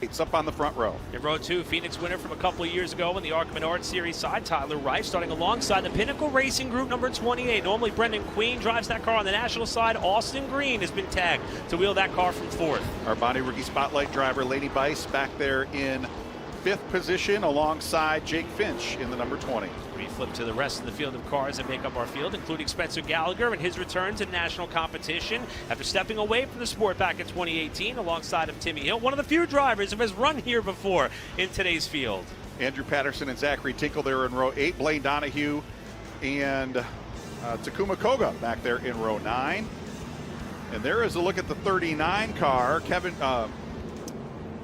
It's up on the front row. In row 2, Phoenix winner from a couple of years ago in the ARCA Menard Series side, Tyler Wright, starting alongside the Pinnacle Racing Group number 28. Normally Brendan Queen drives that car on the national side. Austin Green has been tagged to wheel that car from 4th. Our Bonnie Rookie Spotlight driver, Lady Bice, back there in 5th position alongside Jake Finch in the number 20. We flip to the rest of the field of cars that make up our field, including Spencer Gallagher and his return to national competition after stepping away from the sport back in 2018 alongside of Timmy Hill, one of the few drivers who has run here before in today's field. Andrew Patterson and Zachary Tinkle there in row 8. Blaine Donahue and Takuma Koga back there in row 9. And there is a look at the 39 car.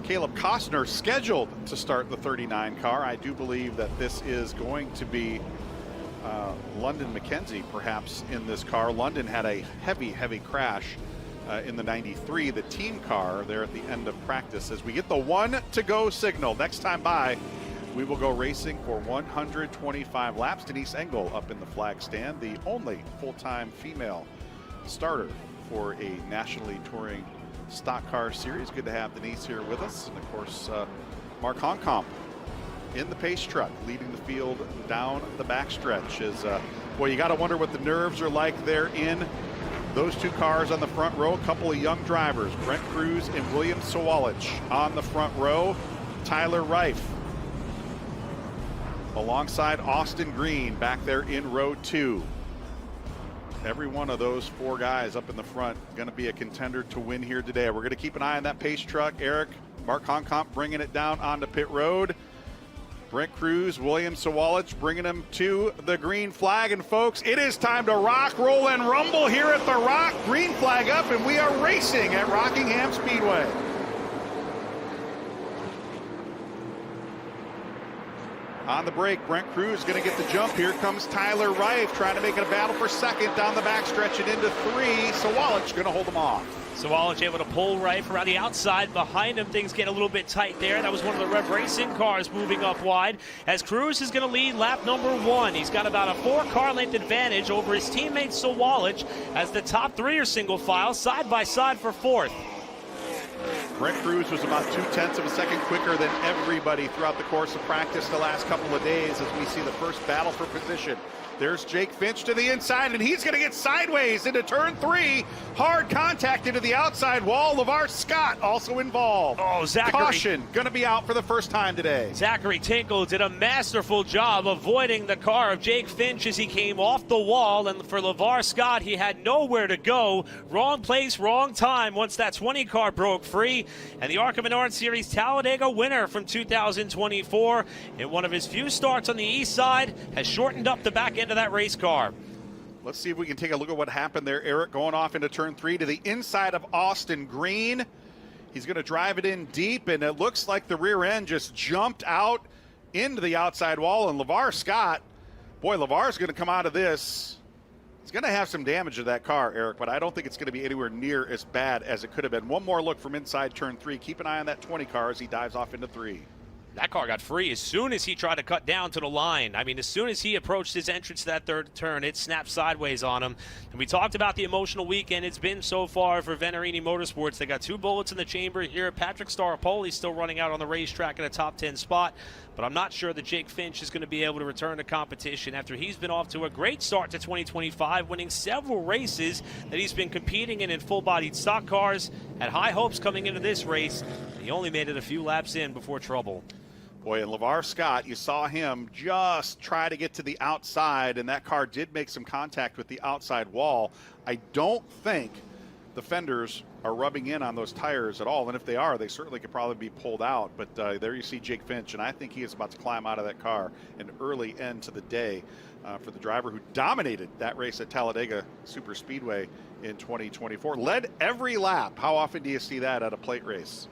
Caleb Costner scheduled to start the 39 car. I do believe that this is going to be London McKenzie perhaps in this car. London had a heavy crash in the 93, the team car there at the end of practice. As we get the 1 to go signal, next time by, we will go racing for 125 laps. Denise Engel up in the flag stand, the only full-time female starter for a nationally touring stock car series. Good to have Denise here with us. And of course, Mark Honkamp in the pace truck leading the field down the backstretch. Boy, you got to wonder what the nerves are like there in those two cars on the front row. A couple of young drivers, Brent Cruz and William Sawalich on the front row. Tyler Reif alongside Austin Green back there in row 2. Every one of those 4 guys up in the front going to be a contender to win here today. We're going to keep an eye on that pace truck. Eric, Mark Honkamp bringing it down onto pit road. Brent Cruz, William Sawalich bringing them to the green flag. And folks, it is time to rock, roll, and rumble here at the Rock. Green flag up, and we are racing at Rockingham Speedway. On the break, Brent Cruz going to get the jump. Here comes Tyler Reif trying to make it a battle for 2nd down the backstretch and into 3. Sawalich going to hold them off. Sawalich able to pull Reif around the outside. Behind him, things get a little bit tight there. That was one of the Rev Racing cars moving up wide. As Cruz is going to lead lap number 1. He's got about a 4-car length advantage over his teammate Sawalich as the top 3 are single file, side by side for 4th. Brent Cruz was about 0.2 of a second quicker than everybody throughout the course of practice the last couple of days as we see the first battle for position. There's Jake Finch to the inside, and he's going to get sideways into turn 3. Hard contact into the outside wall. LeVar Scott also involved. Oh, Zachary. Caution, going to be out for the first time today. Zachary Tinkle did a masterful job avoiding the car of Jake Finch as he came off the wall, and for LeVar Scott, he had nowhere to go. Wrong place, wrong time once that 20 car broke free. And the ARCA Menard Series Talladega winner from 2024 in one of his few starts on the east side has shortened up the back end of that race car. Let's see if we can take a look at what happened there. Eric going off into turn 3 to the inside of Austin Green. He's going to drive it in deep, and it looks like the rear end just jumped out into the outside wall. And LeVar Scott, boy, LeVar's going to come out of this. He's going to have some damage to that car, Eric, but I don't think it's going to be anywhere near as bad as it could have been. One more look from inside turn 3. Keep an eye on that 20 car as he dives off into 3. That car got free as soon as he tried to cut down to the line. I mean, as soon as he approached his entrance to that 3rd turn, it snapped sideways on him. And we talked about the emotional weekend it's been so far for Venerini Motorsports. They got 2 bullets in the chamber here. Patrick Staropoli still running out on the racetrack in a top 10 spot. But I'm not sure that Jake Finch is going to be able to return to competition after he's been off to a great start to 2025, winning several races that he's been competing in full-bodied stock cars. Had high hopes coming into this race. He only made it a few laps in before trouble. Boy, and LeVar Scott, you saw him just try to get to the outside, and that car did make some contact with the outside wall. I don't think the fenders are rubbing in on those tires at all, and if they are, they certainly could probably be pulled out. But there you see Jake Finch, and I think he is about to climb out of that car. An early end to the day for the driver who dominated that race at Talladega Super Speedway in 2024. Led every lap. How often do you see that at a plate race?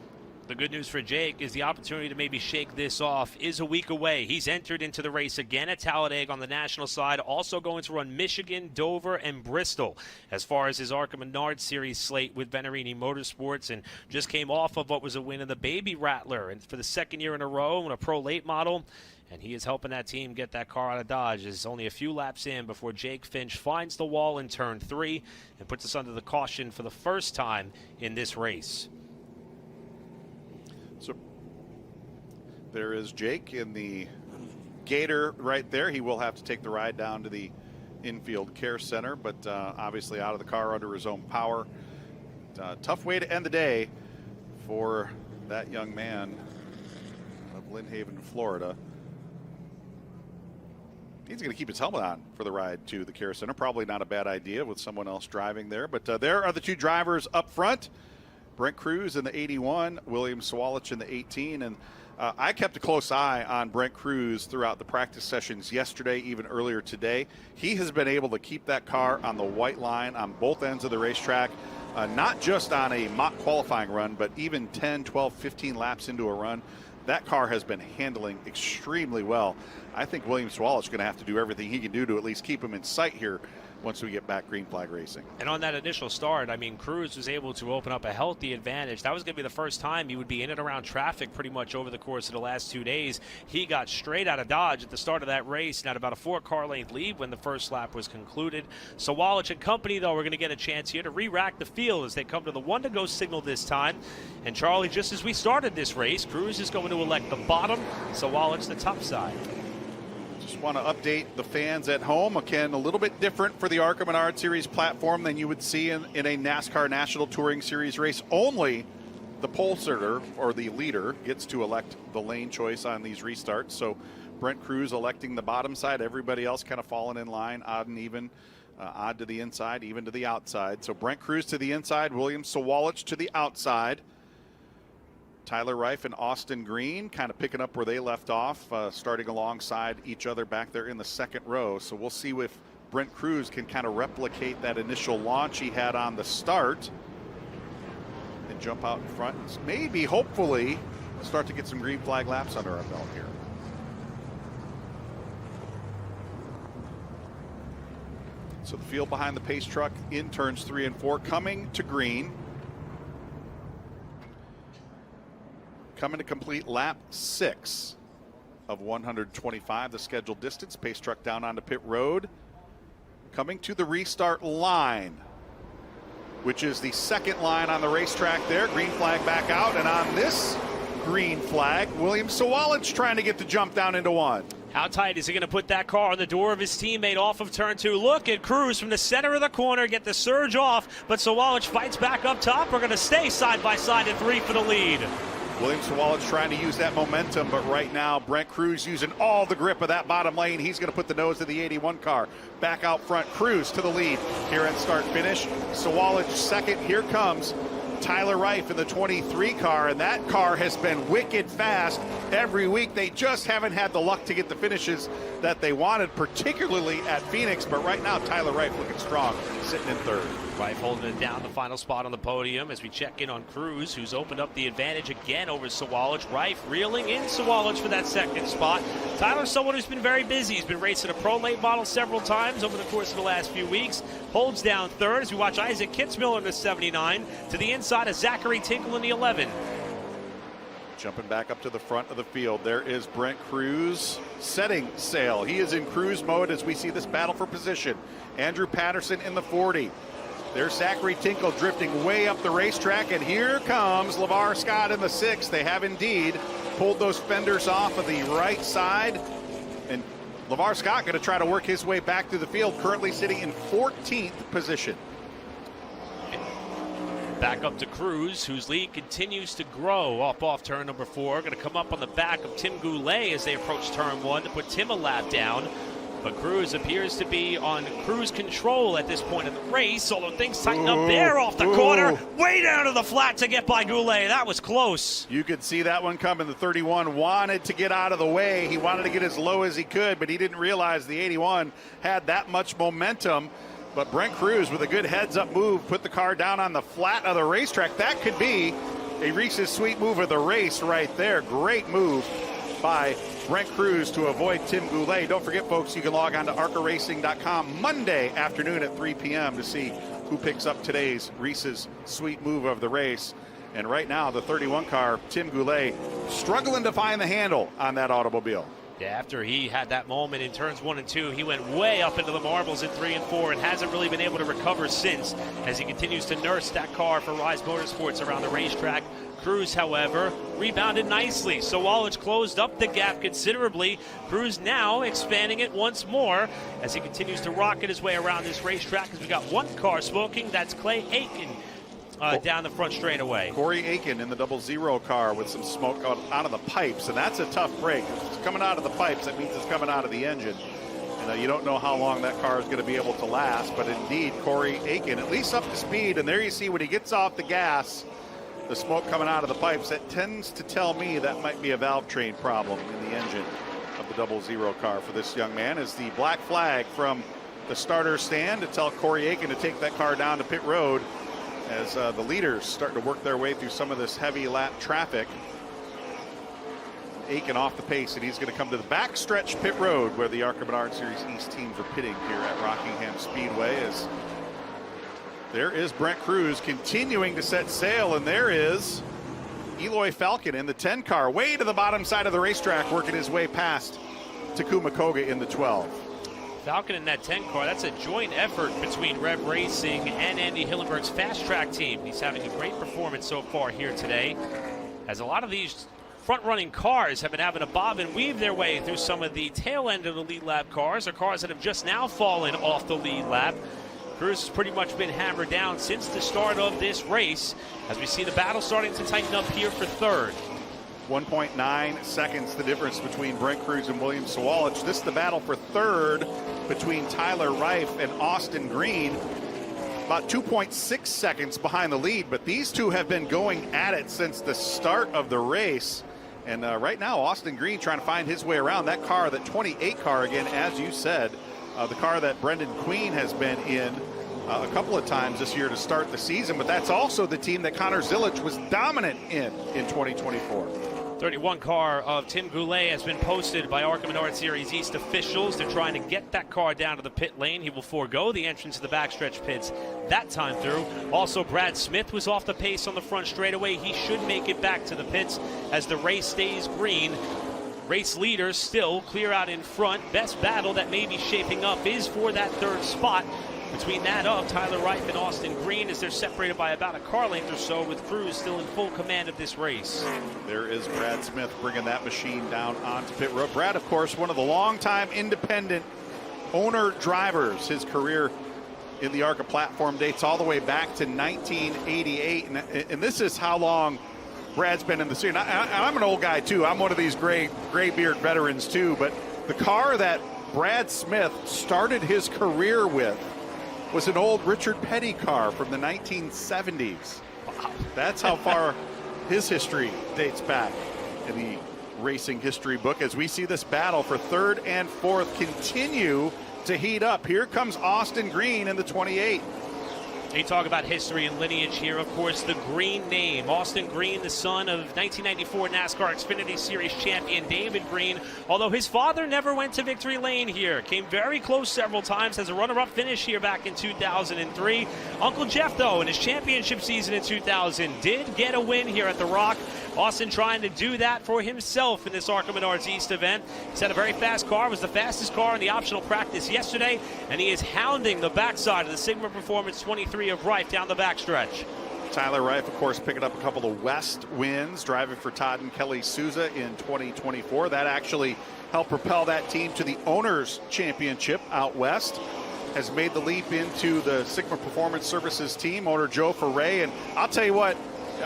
The good news for Jake is the opportunity to maybe shake this off is a week away. He's entered into the race again at Talladega on the national side, also going to run Michigan, Dover, and Bristol as far as his ARCA Menard Series slate with Venerini Motorsports, and just came off of what was a win in the Baby Rattler and for the 2nd year in a row in a Pro Late model. And he is helping that team get that car out of Dodge. It's only a few laps in before Jake Finch finds the wall in turn 3 and puts us under the caution for the first time in this race. So there is Jake in the Gator right there. He will have to take the ride down to the infield care center, but obviously out of the car under his own power. Tough way to end the day for that young man of Lynn Haven, Florida. He's going to keep his helmet on for the ride to the care center. Probably not a bad idea with someone else driving there. But there are the two drivers up front. Brent Cruz in the 81, William Sawalich in the 18. And I kept a close eye on Brent Cruz throughout the practice sessions yesterday, even earlier today. He has been able to keep that car on the white line on both ends of the racetrack, not just on a mock qualifying run, but even 10, 12, 15 laps into a run. That car has been handling extremely well. I think William Sawalich is going to have to do everything he can do to at least keep him in sight here once we get back green flag racing. And on that initial start, I mean, Cruz was able to open up a healthy advantage. That was going to be the first time he would be in and around traffic pretty much over the course of the last 2 days. He got straight out of Dodge at the start of that race and had about a 4-car length lead when the first lap was concluded. Sawalich and company, though, are going to get a chance here to re-rack the field as they come to the 1-to-go signal this time. And Charlie, just as we started this race, Cruz is going to elect the bottom, Sawalich the top side. Just want to update the fans at home. Again, a little bit different for the ARCA Menard Series platform than you would see in a NASCAR National Touring Series race. Only the pole sitter or the leader gets to elect the lane choice on these restarts. So Brent Cruz electing the bottom side, everybody else kind of falling in line, odd and even, odd to the inside, even to the outside. So Brent Cruz to the inside, William Sawalich to the outside. Tyler Reif and Austin Green kind of picking up where they left off, starting alongside each other back there in the second row. So we'll see if Brent Cruz can kind of replicate that initial launch he had on the start and jump out in front. Maybe, hopefully, start to get some green flag laps under our belt here. So the field behind the pace truck in turns 3 and 4 coming to green. Coming to complete lap 6 of 125, the scheduled distance. Pace truck down onto pit road. Coming to the restart line, which is the second line on the racetrack there. Green flag back out, and on this green flag, William Sawalich trying to get the jump down into 1. How tight is he going to put that car on the door of his teammate off of turn 2? Look at Cruz from the center of the corner, get the surge off, but Sawalich fights back up top. We're going to stay side by side at 3 for the lead. William Sawalich trying to use that momentum, but right now Brent Cruz using all the grip of that bottom lane. He's going to put the nose of the 81 car back out front. Cruz to the lead here at start finish. Sawalich second. Here comes Tyler Reif in the 23 car, and that car has been wicked fast every week. They just haven't had the luck to get the finishes that they wanted, particularly at Phoenix. But right now, Tyler Reif looking strong, sitting in third. Reif holding it down, the final spot on the podium as we check in on Cruz, who's opened up the advantage again over Sawalich. Reif reeling in Sawalich for that second spot. Tyler's someone who's been very busy. He's been racing a pro late model several times over the course of the last few weeks. Holds down third as we watch Isaac Kitzmiller in the 79 to the inside of Zachary Tinkle in the 11. Jumping back up to the front of the field, there is Brent Cruz setting sail. He is in cruise mode as we see this battle for position. Andrew Patterson in the 40. There's Zachary Tinkle drifting way up the racetrack, and here comes LeVar Scott in the 6. They have indeed pulled those fenders off of the right side, and LeVar Scott going to try to work his way back through the field, currently sitting in 14th position. Back up to Cruz, whose lead continues to grow off turn number 4. Going to come up on the back of Tim Goulet as they approach turn 1 to put Tim a lap down. But Cruz appears to be on cruise control at this point in the race, although things tighten up there off the corner. Way down to the flat to get by Goulet. That was close. You could see that one coming. The 31 wanted to get out of the way. He wanted to get as low as he could, but he didn't realize the 81 had that much momentum. But Brent Cruz with a good heads-up move put the car down on the flat of the racetrack. That could be a Reese's Sweet move of the race right there. Great move by Brent Cruz to avoid Tim Goulet. Don't forget, folks, you can log on to arcaracing.com Monday afternoon at 3 p.m. to see who picks up today's Reese's Sweet move of the race. And right now, the 31 car, Tim Goulet, struggling to find the handle on that automobile. Yeah, after he had that moment in turns 1 and 2, he went way up into the marbles in 3 and 4 and hasn't really been able to recover since as he continues to nurse that car for Rise Motorsports around the racetrack. Cruz, however, rebounded nicely. Sawallich closed up the gap considerably. Cruz now expanding it once more as he continues to rocket his way around this racetrack, as we got one car smoking. That's Clay Aiken down the front straightaway. Corey Aiken in the 00 car with some smoke out of the pipes, and that's a tough break. If it's coming out of the pipes, that means it's coming out of the engine. And you don't know how long that car is going to be able to last, but indeed, Corey Aiken at least up to speed, and there you see when he gets off the gas, the smoke coming out of the pipes. That tends to tell me that might be a valve train problem in the engine of the 00 car for this young man, as the black flag from the starter stand to tell Corey Aiken to take that car down to pit road, as the leaders start to work their way through some of this heavy lap traffic. Aiken off the pace, and he's going to come to the backstretch pit road where the ARCA Menard Series East teams are pitting here at Rockingham Speedway. As there is Brent Cruz continuing to set sail, and there is Eloy Falcon in the 10 car, way to the bottom side of the racetrack, working his way past Takuma Koga in the 12. Falcon in that 10 car, that's a joint effort between Rev Racing and Andy Hillenberg's fast track team. He's having a great performance so far here today, as a lot of these front-running cars have been having to bob and weave their way through some of the tail end of the lead lap cars, or cars that have just now fallen off the lead lap. Cruz has pretty much been hammered down since the start of this race, as we see the battle starting to tighten up here for third. 1.9 seconds the difference between Brent Cruz and William Sawallich. This is the battle for third between Tyler Reif and Austin Green. About 2.6 seconds behind the lead, but these two have been going at it since the start of the race. And right now, Austin Green trying to find his way around that car, that 28 car, again, as you said, the car that Brendan Queen has been in a couple of times this year to start the season, but that's also the team that Connor Zilic was dominant in 2024. 31 car of Tim Goulet has been posted by ARCA Menard Series East officials. They're trying to get that car down to the pit lane. He will forego the entrance to the backstretch pits that time through. Also, Brad Smith was off the pace on the front straightaway. He should make it back to the pits as the race stays green. Race leaders still clear out in front. Best battle that may be shaping up is for that third spot between that of Tyler Reif and Austin Green, as they're separated by about a car length or so, with Cruz still in full command of this race. There is Brad Smith bringing that machine down onto pit road. Brad, of course, one of the longtime independent owner drivers. His career in the ARCA platform dates all the way back to 1988, and this is how long Brad's been in the scene. I'm an old guy too. I'm one of these gray beard veterans too, but the car that Brad Smith started his career with was an old Richard Petty car from the 1970s. Wow. That's how far his history dates back in the racing history book, as we see this battle for third and fourth continue to heat up. Here comes Austin Green in the 28. You talk about history and lineage here. Of course, the Green name. Austin Green, the son of 1994 NASCAR Xfinity Series champion David Green. Although his father never went to victory lane here. Came very close several times as a runner-up finish here back in 2003. Uncle Jeff, though, in his championship season in 2000, did get a win here at the Rock. Austin trying to do that for himself in this ARCA Menards East event. He's had a very fast car, was the fastest car in the optional practice yesterday, and he is hounding the backside of the Sigma Performance 23 of Reif down the backstretch. Tyler Reif, of course, picking up a couple of West wins, driving for Todd and Kelly Souza in 2024. That actually helped propel that team to the Owners Championship out west. Has made the leap into the Sigma Performance Services team, owner Joe Ferre. And I'll tell you what,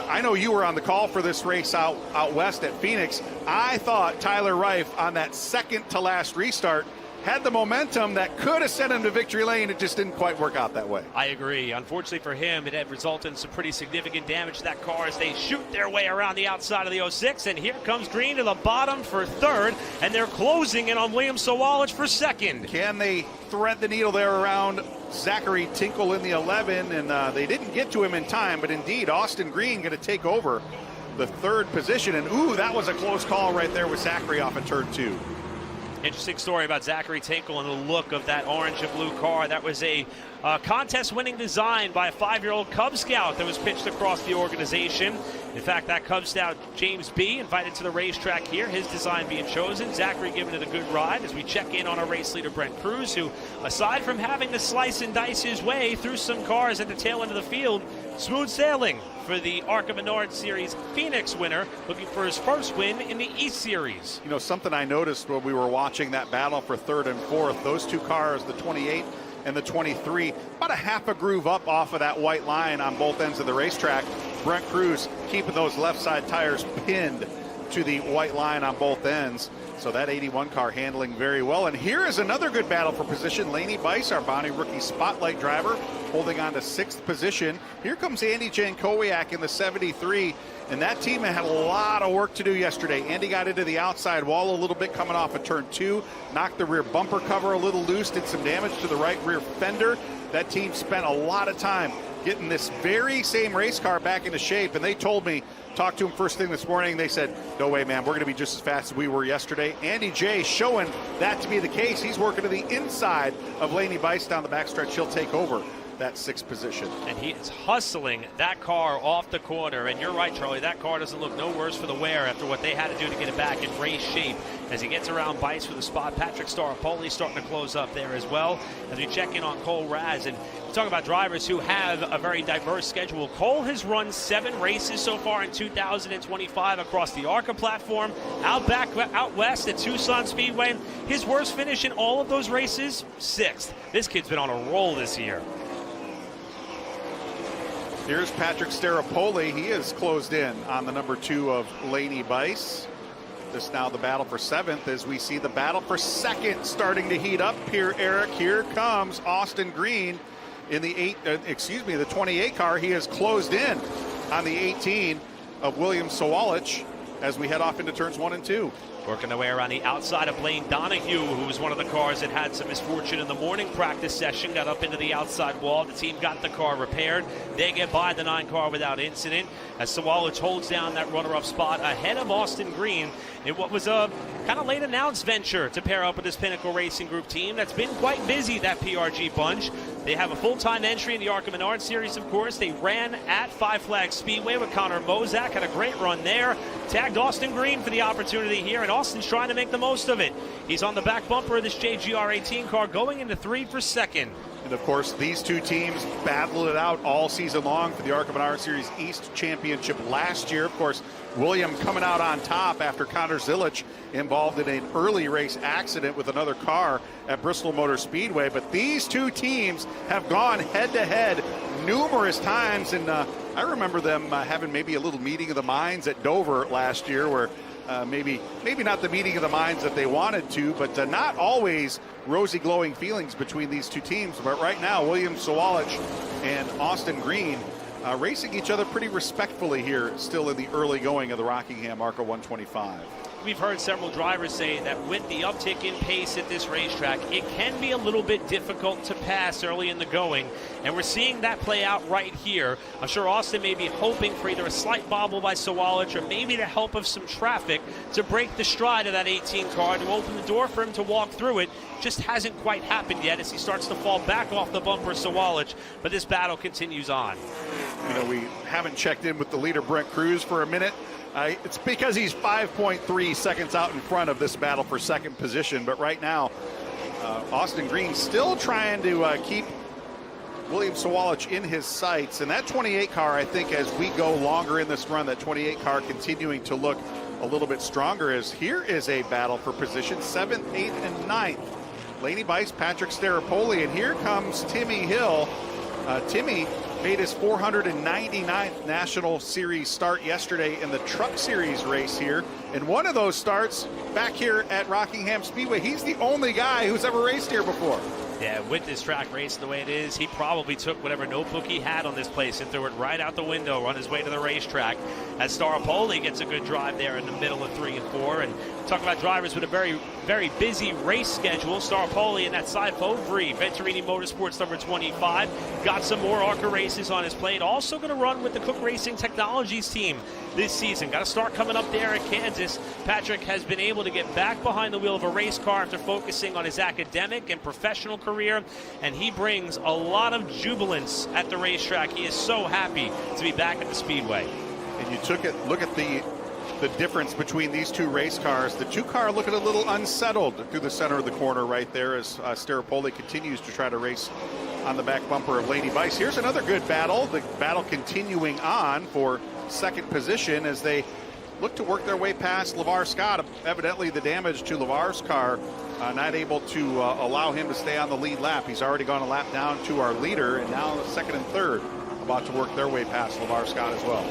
I know you were on the call for this race out west at Phoenix. I thought Tyler Reif on that second to last restart had the momentum that could have sent him to victory lane. It just didn't quite work out that way. I agree. Unfortunately for him, it had resulted in some pretty significant damage to that car as they shoot their way around the outside of the 06. And here comes Green to the bottom for third, and they're closing in on William Sawallich for second. Can they thread the needle there around Zachary Tinkle in the 11? And they didn't get to him in time, but indeed, Austin Green going to take over the third position. And ooh, that was a close call right there with Zachary off of turn 2. Interesting story about Zachary Tinkle and the look of that orange and blue car. That was a contest-winning design by a 5-year-old Cub Scout that was pitched across the organization. In fact, that Cub Scout James B. invited to the racetrack here, his design being chosen. Zachary giving it a good ride as we check in on our race leader, Brent Cruz, who, aside from having to slice and dice his way through some cars at the tail end of the field, smooth sailing for the ARCA Menard Series Phoenix winner, looking for his first win in the East Series. You know, something I noticed when we were watching that battle for third and fourth, those two cars, the 28 and the 23, about a half a groove up off of that white line on both ends of the racetrack. Brent Cruz keeping those left side tires pinned to the white line on both ends. So that 81 car handling very well. And here is another good battle for position. Laney Bice, our Bonnie rookie spotlight driver, holding on to 6th position. Here comes Andy Jankowiak in the 73. And that team had a lot of work to do yesterday. Andy got into the outside wall a little bit coming off of turn 2, knocked the rear bumper cover a little loose, did some damage to the right rear fender. That team spent a lot of time getting this very same race car back into shape. And they told me, talked to him first thing this morning, they said, no way, man, we're going to be just as fast as we were yesterday. Andy J showing that to be the case. He's working to the inside of Laney Bice down the backstretch. He'll take over that 6th position. And he is hustling that car off the corner. And you're right, Charlie, that car doesn't look no worse for the wear after what they had to do to get it back in race shape. As he gets around Bice for the spot, Patrick Staropoli starting to close up there as well. As we check in on Cole Raz, and we talk about drivers who have a very diverse schedule. Cole has run 7 races so far in 2025 across the ARCA platform, out west at Tucson Speedway. His worst finish in all of those races, 6th. This kid's been on a roll this year. Here's Patrick Staropoli. He is closed in on the number 2 of Laney Bice. This now the battle for 7th as we see the battle for 2nd starting to heat up here, Eric. Here comes Austin Green in the 28 car. He is closed in on the 18 of William Sawalich as we head off into turns 1 and 2. Working their way around the outside of Blaine Donahue, who was one of the cars that had some misfortune in the morning practice session, got up into the outside wall. The team got the car repaired. They get by the 9 car without incident as Sawalich holds down that runner-up spot ahead of Austin Green in what was a kind of late announced venture to pair up with this Pinnacle Racing Group team that's been quite busy, that PRG bunch. They have a full-time entry in the ARCA Menard Series, of course. They ran at Five Flags Speedway with Connor Mozak, had a great run there. Tagged Austin Green for the opportunity here, and Austin's trying to make the most of it. He's on the back bumper of this JGR 18 car, going into 3 for 2nd. And of course, these two teams battled it out all season long for the ARCA Menard Series East Championship last year. Of course, William coming out on top after Connor Zilich involved in an early race accident with another car at Bristol Motor Speedway. But these two teams have gone head-to-head numerous times, and I remember them having maybe a little meeting of the minds at Dover last year where maybe not the meeting of the minds that they wanted to, but not always rosy glowing feelings between these two teams. But right now, William Sawalich and Austin Green racing each other pretty respectfully here, still in the early going of the Rockingham ARCA 125. We've heard several drivers say that with the uptick in pace at this racetrack, it can be a little bit difficult to pass early in the going, and we're seeing that play out right here. I'm sure Austin may be hoping for either a slight bobble by Sawalich or maybe the help of some traffic to break the stride of that 18 car, to open the door for him to walk through it. Just hasn't quite happened yet as he starts to fall back off the bumper of Sawalich, but this battle continues on. You know, we haven't checked in with the leader, Brent Cruz, for a minute. It's because he's 5.3 seconds out in front of this battle for 2nd position. But right now, Austin Green still trying to keep William Sawalich in his sights. And that 28 car, I think, as we go longer in this run, that 28 car continuing to look a little bit stronger, as here is a battle for position 7th, 8th, and 9th. Laney Bice, Patrick Staropoli, and here comes Timmy Hill. Timmy made his 499th National Series start yesterday in the Truck Series race here. And one of those starts back here at Rockingham Speedway. He's the only guy who's ever raced here before. Yeah, with this track race the way it is, he probably took whatever notebook he had on this place and threw it right out the window on his way to the racetrack. As Staropoli gets a good drive there in the middle of 3 and 4. And talk about drivers with a very, very busy race schedule. Staropoli in that side Fovri, Venturini Motorsports number 25. Got some more ARCA races on his plate. Also going to run with the Cook Racing Technologies team this season. Got a start coming up there at Kansas. Patrick has been able to get back behind the wheel of a race car after focusing on his academic and professional career, and he brings a lot of jubilance at the racetrack. He is so happy to be back at the Speedway. and you look at the difference between these two race cars. The two car looking a little unsettled through the center of the corner right there as Staropoli continues to try to race on the back bumper of Laney Bice. Here's another good battle. The battle continuing on for second position as they look to work their way past LeVar Scott. Evidently the damage to LeVar's car not able to allow him to stay on the lead lap. He's already gone a lap down to our leader, and now the second and third about to work their way past LeVar Scott as well.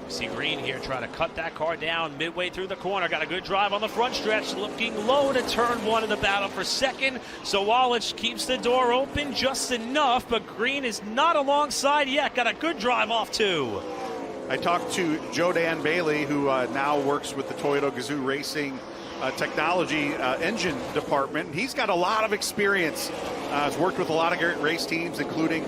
See Green here trying to cut that car down midway through the corner. Got a good drive on the front stretch, looking low to turn one in the battle for second. So Wallace keeps the door open just enough, but Green is not alongside yet. Got a good drive off too. I talked to Joe Dan Bailey, who now works with the Toyota Gazoo Racing technology engine department. He's got a lot of experience. Has worked with a lot of great race teams, including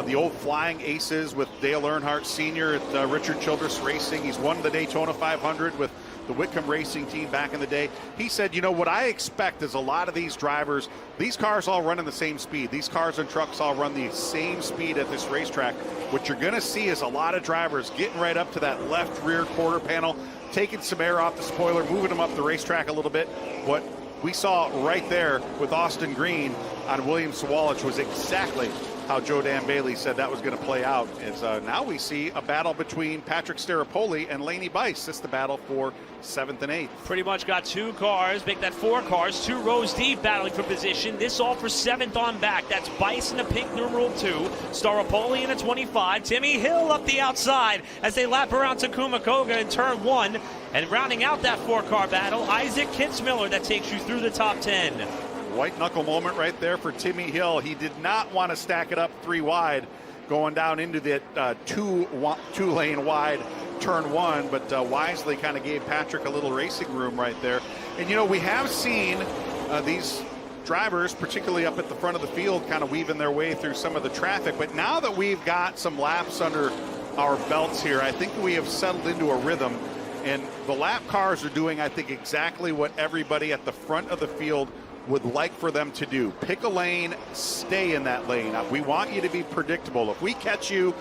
the old Flying Aces with Dale Earnhardt Sr. at Richard Childress Racing. He's won the Daytona 500 with the Whitcomb Racing team back in the day. He said, you know, what I expect is a lot of these drivers, these cars all run in the same speed. These cars and trucks all run the same speed at this racetrack. What you're going to see is a lot of drivers getting right up to that left rear quarter panel, taking some air off the spoiler, moving them up the racetrack a little bit. What we saw right there with Austin Green on Williams Sawalich was exactly how Joe Dan Bailey said that was going to play out. Is now we see a battle between Patrick Staropoli and Laney Bice. This is the battle for 7th and 8th. Pretty much got two cars, make that four cars, 2 rows deep battling for position. This all for 7th on back. That's Bice in the pink numeral 2, Staropoli in a 25, Timmy Hill up the outside as they lap around Takuma Koga in turn 1. And rounding out that 4-car battle, Isaac Kitzmiller that takes you through the top 10. White knuckle moment right there for Timmy Hill. He did not want to stack it up 3 wide going down into that two-lane wide turn 1, but wisely kind of gave Patrick a little racing room right there. And, you know, we have seen these drivers, particularly up at the front of the field, kind of weaving their way through some of the traffic. But now that we've got some laps under our belts here, I think we have settled into a rhythm. And the lap cars are doing, I think, exactly what everybody at the front of the field would like for them to do. Pick a lane, stay in that lane. We want you to be predictable. If we catch you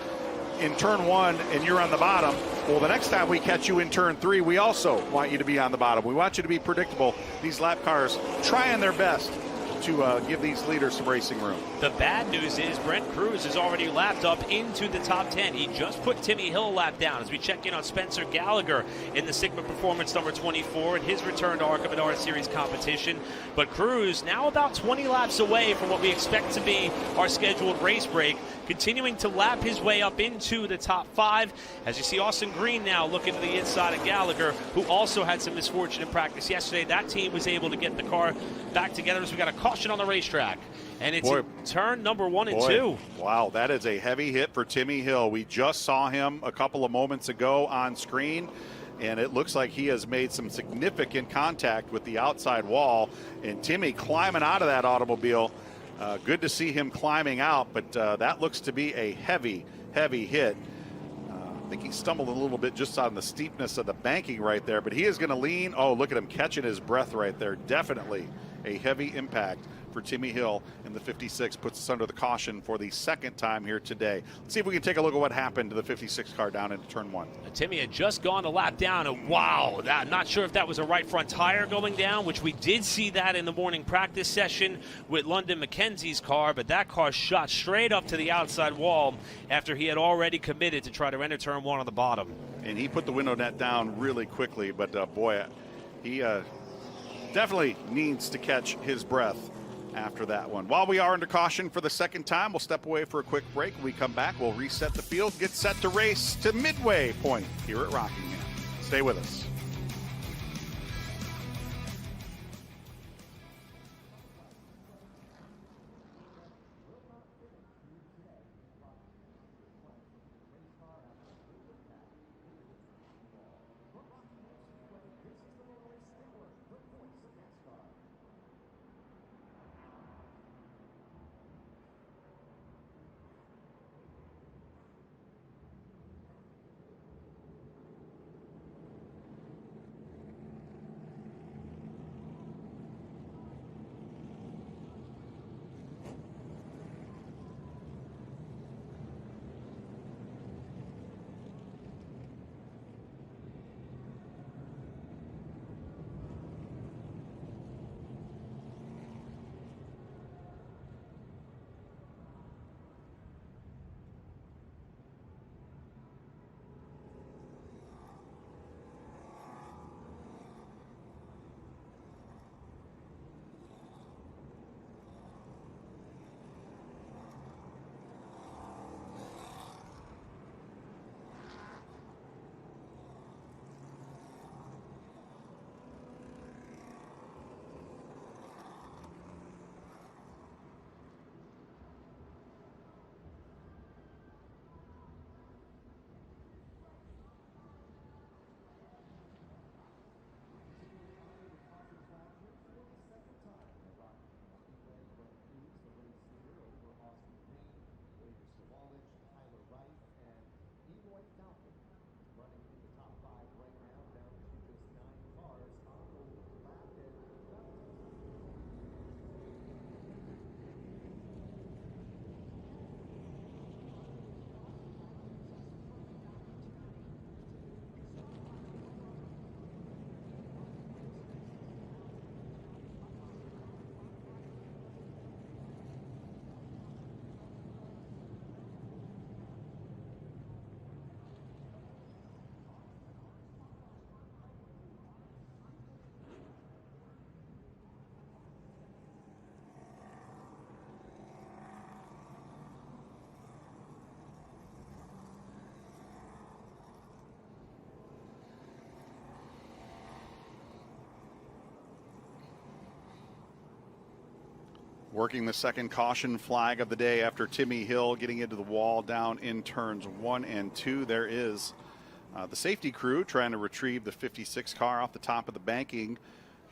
in turn 1 and you're on the bottom, well, the next time we catch you in turn 3, we also want you to be on the bottom. We want you to be predictable. These lap cars trying their best to give these leaders some racing room. The bad news is Brent Cruz has already lapped up into the top 10. He just put Timmy Hill a lap down as we check in on Spencer Gallagher in the Sigma Performance number 24 and his return to ARCA Menard Series competition. But Cruz now about 20 laps away from what we expect to be our scheduled race break, continuing to lap his way up into the top 5. As you see Austin Green now looking to the inside of Gallagher, who also had some misfortune in practice yesterday. That team was able to get the car back together as we got a caution on the racetrack. And it's turn number 1 and 2. Wow, that is a heavy hit for Timmy Hill. We just saw him a couple of moments ago on screen, and it looks like he has made some significant contact with the outside wall. And Timmy climbing out of that automobile. Good to see him climbing out, but that looks to be a heavy, heavy hit. I think he stumbled a little bit just on the steepness of the banking right there, but he is going to lean. Oh, look at him catching his breath right there. Definitely a heavy impact for Timmy Hill in the 56. Puts us under the caution for the second time here today. Let's see if we can take a look at what happened to the 56 car down into turn 1. Timmy had just gone a lap down, and wow, I'm not sure if that was a right front tire going down, which we did see that in the morning practice session with London McKenzie's car, but that car shot straight up to the outside wall after he had already committed to try to enter turn 1 on the bottom. And he put the window net down really quickly, but boy, he definitely needs to catch his breath after that one. While we are under caution for the second time, we'll step away for a quick break. When we come back, we'll reset the field, get set to race to midway point here at Rockingham. Stay with us. Working the second caution flag of the day after Timmy Hill getting into the wall down in turns 1 and 2. There is the safety crew trying to retrieve the 56 car off the top of the banking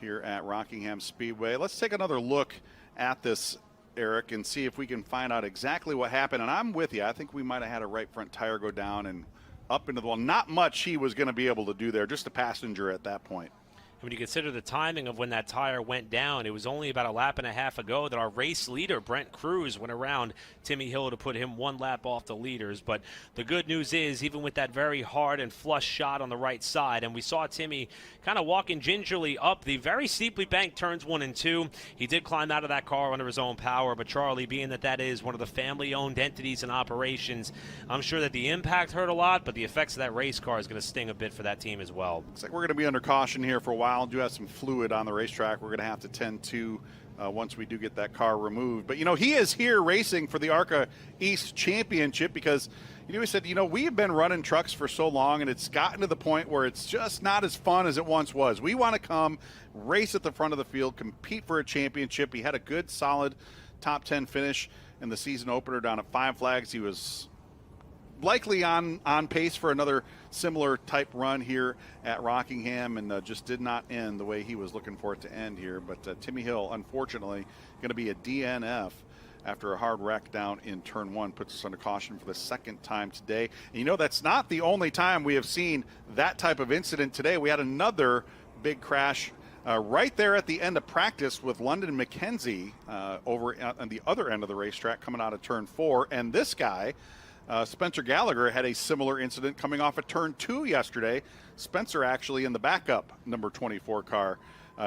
here at Rockingham Speedway. Let's take another look at this, Eric, and see if we can find out exactly what happened. And I'm with you. I think we might have had a right front tire go down and up into the wall. Not much he was going to be able to do there, just a passenger at that point. When you consider the timing of when that tire went down, it was only about a lap and a half ago that our race leader, Brent Cruz, went around Timmy Hill to put him 1 lap off the leaders. But the good news is, even with that very hard and flush shot on the right side, and we saw Timmy kind of walking gingerly up the very steeply banked turns 1 and 2, he did climb out of that car under his own power. But Charlie, being that that is one of the family-owned entities and operations, I'm sure that the impact hurt a lot, but the effects of that race car is going to sting a bit for that team as well. Looks like we're going to be under caution here for a while. Do have some fluid on the racetrack we're going to have to tend to once we do get that car removed. But, you know, he is here racing for the ARCA East Championship because, you know, he said, you know, we've been running trucks for so long and it's gotten to the point where it's just not as fun as it once was. We want to come race at the front of the field, compete for a championship. He had a good, solid top 10 finish in the season opener down at Five Flags. He was likely on pace for another similar type run here at Rockingham, and just did not end the way he was looking for it to end here. But Timmy Hill, unfortunately, going to be a DNF after a hard wreck down in turn 1, puts us under caution for the second time today. And you know, that's not the only time we have seen that type of incident today. We had another big crash right there at the end of practice with London McKenzie over on the other end of the racetrack coming out of turn 4. And this guy, Spencer Gallagher, had a similar incident coming off of turn 2 yesterday. Spencer actually in the backup number 24 car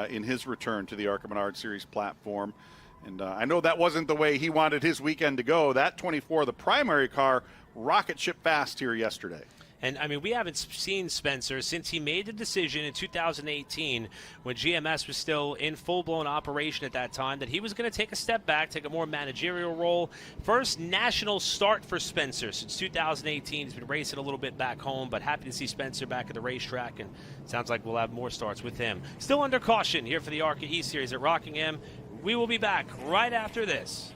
in his return to the ARCA Menard Series platform. And I know that wasn't the way he wanted his weekend to go. That 24, the primary car, rocket ship fast here yesterday. And, I mean, we haven't seen Spencer since he made the decision in 2018 when GMS was still in full-blown operation at that time that he was going to take a step back, take a more managerial role. First national start for Spencer since 2018. He's been racing a little bit back home, but happy to see Spencer back at the racetrack, and sounds like we'll have more starts with him. Still under caution here for the ARCA East Series at Rockingham. We will be back right after this.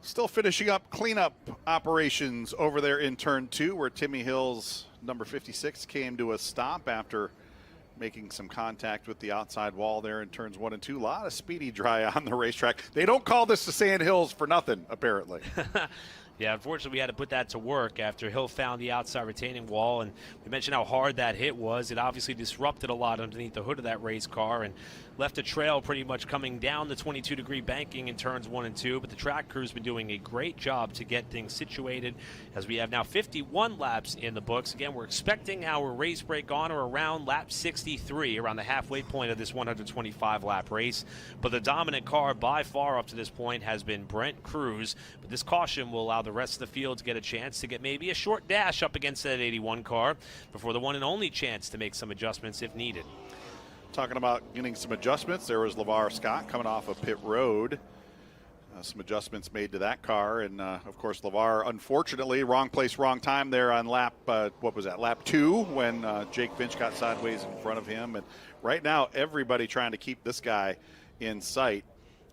Still finishing up cleanup operations over there in turn 2, where Timmy Hill's number 56 came to a stop after making some contact with the outside wall there in turns 1 and 2. A lot of speedy dry on the racetrack. They don't call this the Sand Hills for nothing, apparently. Yeah, unfortunately, we had to put that to work after Hill found the outside retaining wall, and we mentioned how hard that hit was. It obviously disrupted a lot underneath the hood of that race car and left a trail pretty much coming down the 22-degree banking in turns 1 and 2, but the track crew's been doing a great job to get things situated as we have now 51 laps in the books. Again, we're expecting our race break on or around lap 63, around the halfway point of this 125-lap race, but the dominant car by far up to this point has been Brent Cruz, but this caution will allow the rest of the field to get a chance to get maybe a short dash up against that 81 car before the one and only chance to make some adjustments if needed. Talking about getting some adjustments, there was LeVar Scott coming off of pit road. Some adjustments made to that car, and of course LeVar, unfortunately, wrong place, wrong time there on lap, what was that, lap 2, when Jake Finch got sideways in front of him. And right now, everybody trying to keep this guy in sight.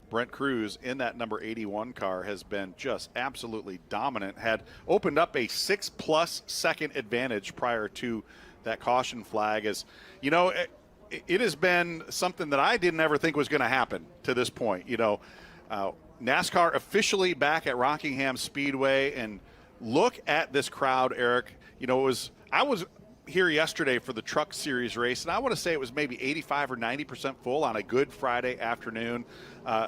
Brent Cruz in that number 81 car has been just absolutely dominant, had opened up a 6+ second advantage prior to that caution flag. As you know, it has been something that I didn't ever think was going to happen to this point. You know, NASCAR officially back at Rockingham Speedway, and look at this crowd, Eric. You know, I was here yesterday for the Truck Series race, and I want to say it was maybe 85 or 90% full on a good Friday afternoon.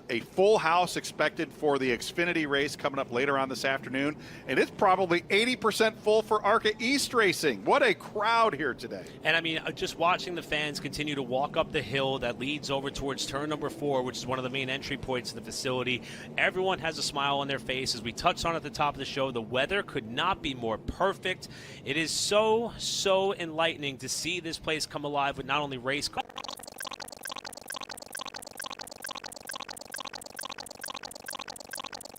A full house expected for the Xfinity race coming up later on this afternoon, and it's probably 80% full for ARCA East racing. What a crowd here today. And I mean, just watching the fans continue to walk up the hill that leads over towards turn number 4, which is one of the main entry points of the facility. Everyone has a smile on their face. As we touched on at the top of the show, the weather could not be more perfect. It is so enlightening to see this place come alive with not only race cars.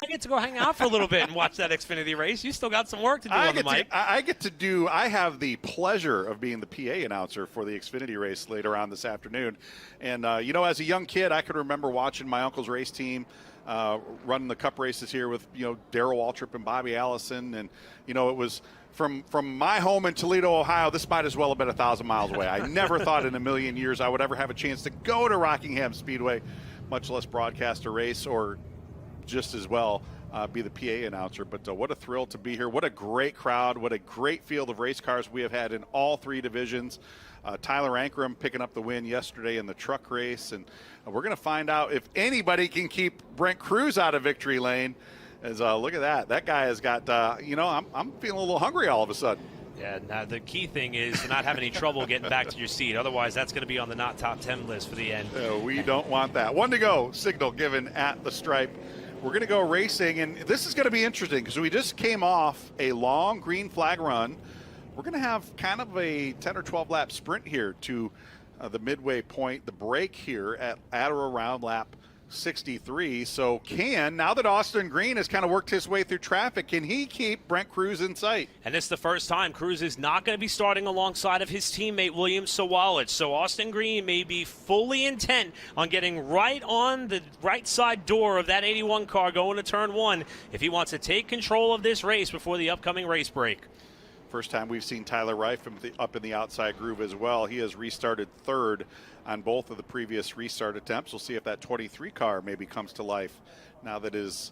I get to go hang out for a little bit and watch that Xfinity race. You still got some work to do on the mic. I have the pleasure of being the PA announcer for the Xfinity race later on this afternoon. And, you know, as a young kid, I could remember watching my uncle's race team running the cup races here with, you know, Darrell Waltrip and Bobby Allison. And, you know, it was from my home in Toledo, Ohio, this might as well have been 1,000 miles away. I never thought in a million years I would ever have a chance to go to Rockingham Speedway, much less broadcast a race or just as well be the PA announcer. But what a thrill to be here. What a great crowd. What a great field of race cars we have had in all 3 divisions. Tyler Ankrum picking up the win yesterday in the truck race. And we're going to find out if anybody can keep Brent Cruz out of victory lane. As look at that. That guy has got, you know, I'm feeling a little hungry all of a sudden. Yeah, now the key thing is to not have any trouble getting back to your seat. Otherwise, that's going to be on the not top 10 list for the end. We don't want that. 1 to go. Signal given at the stripe. We're going to go racing, and this is going to be interesting because we just came off a long green flag run. We're going to have kind of a 10 or 12 lap sprint here to the midway point, the break here at or around lap 63. So now that Austin Green has kind of worked his way through traffic, can he keep Brent Cruz in sight? And it's the first time Cruz is not going to be starting alongside of his teammate William Sawalich. So Austin Green may be fully intent on getting right on the right side door of that 81 car going to turn 1 if he wants to take control of this race before the upcoming race break. First time we've seen Tyler Reif up in the outside groove as well. He has restarted 3rd on both of the previous restart attempts. We'll see if that 23 car maybe comes to life now that is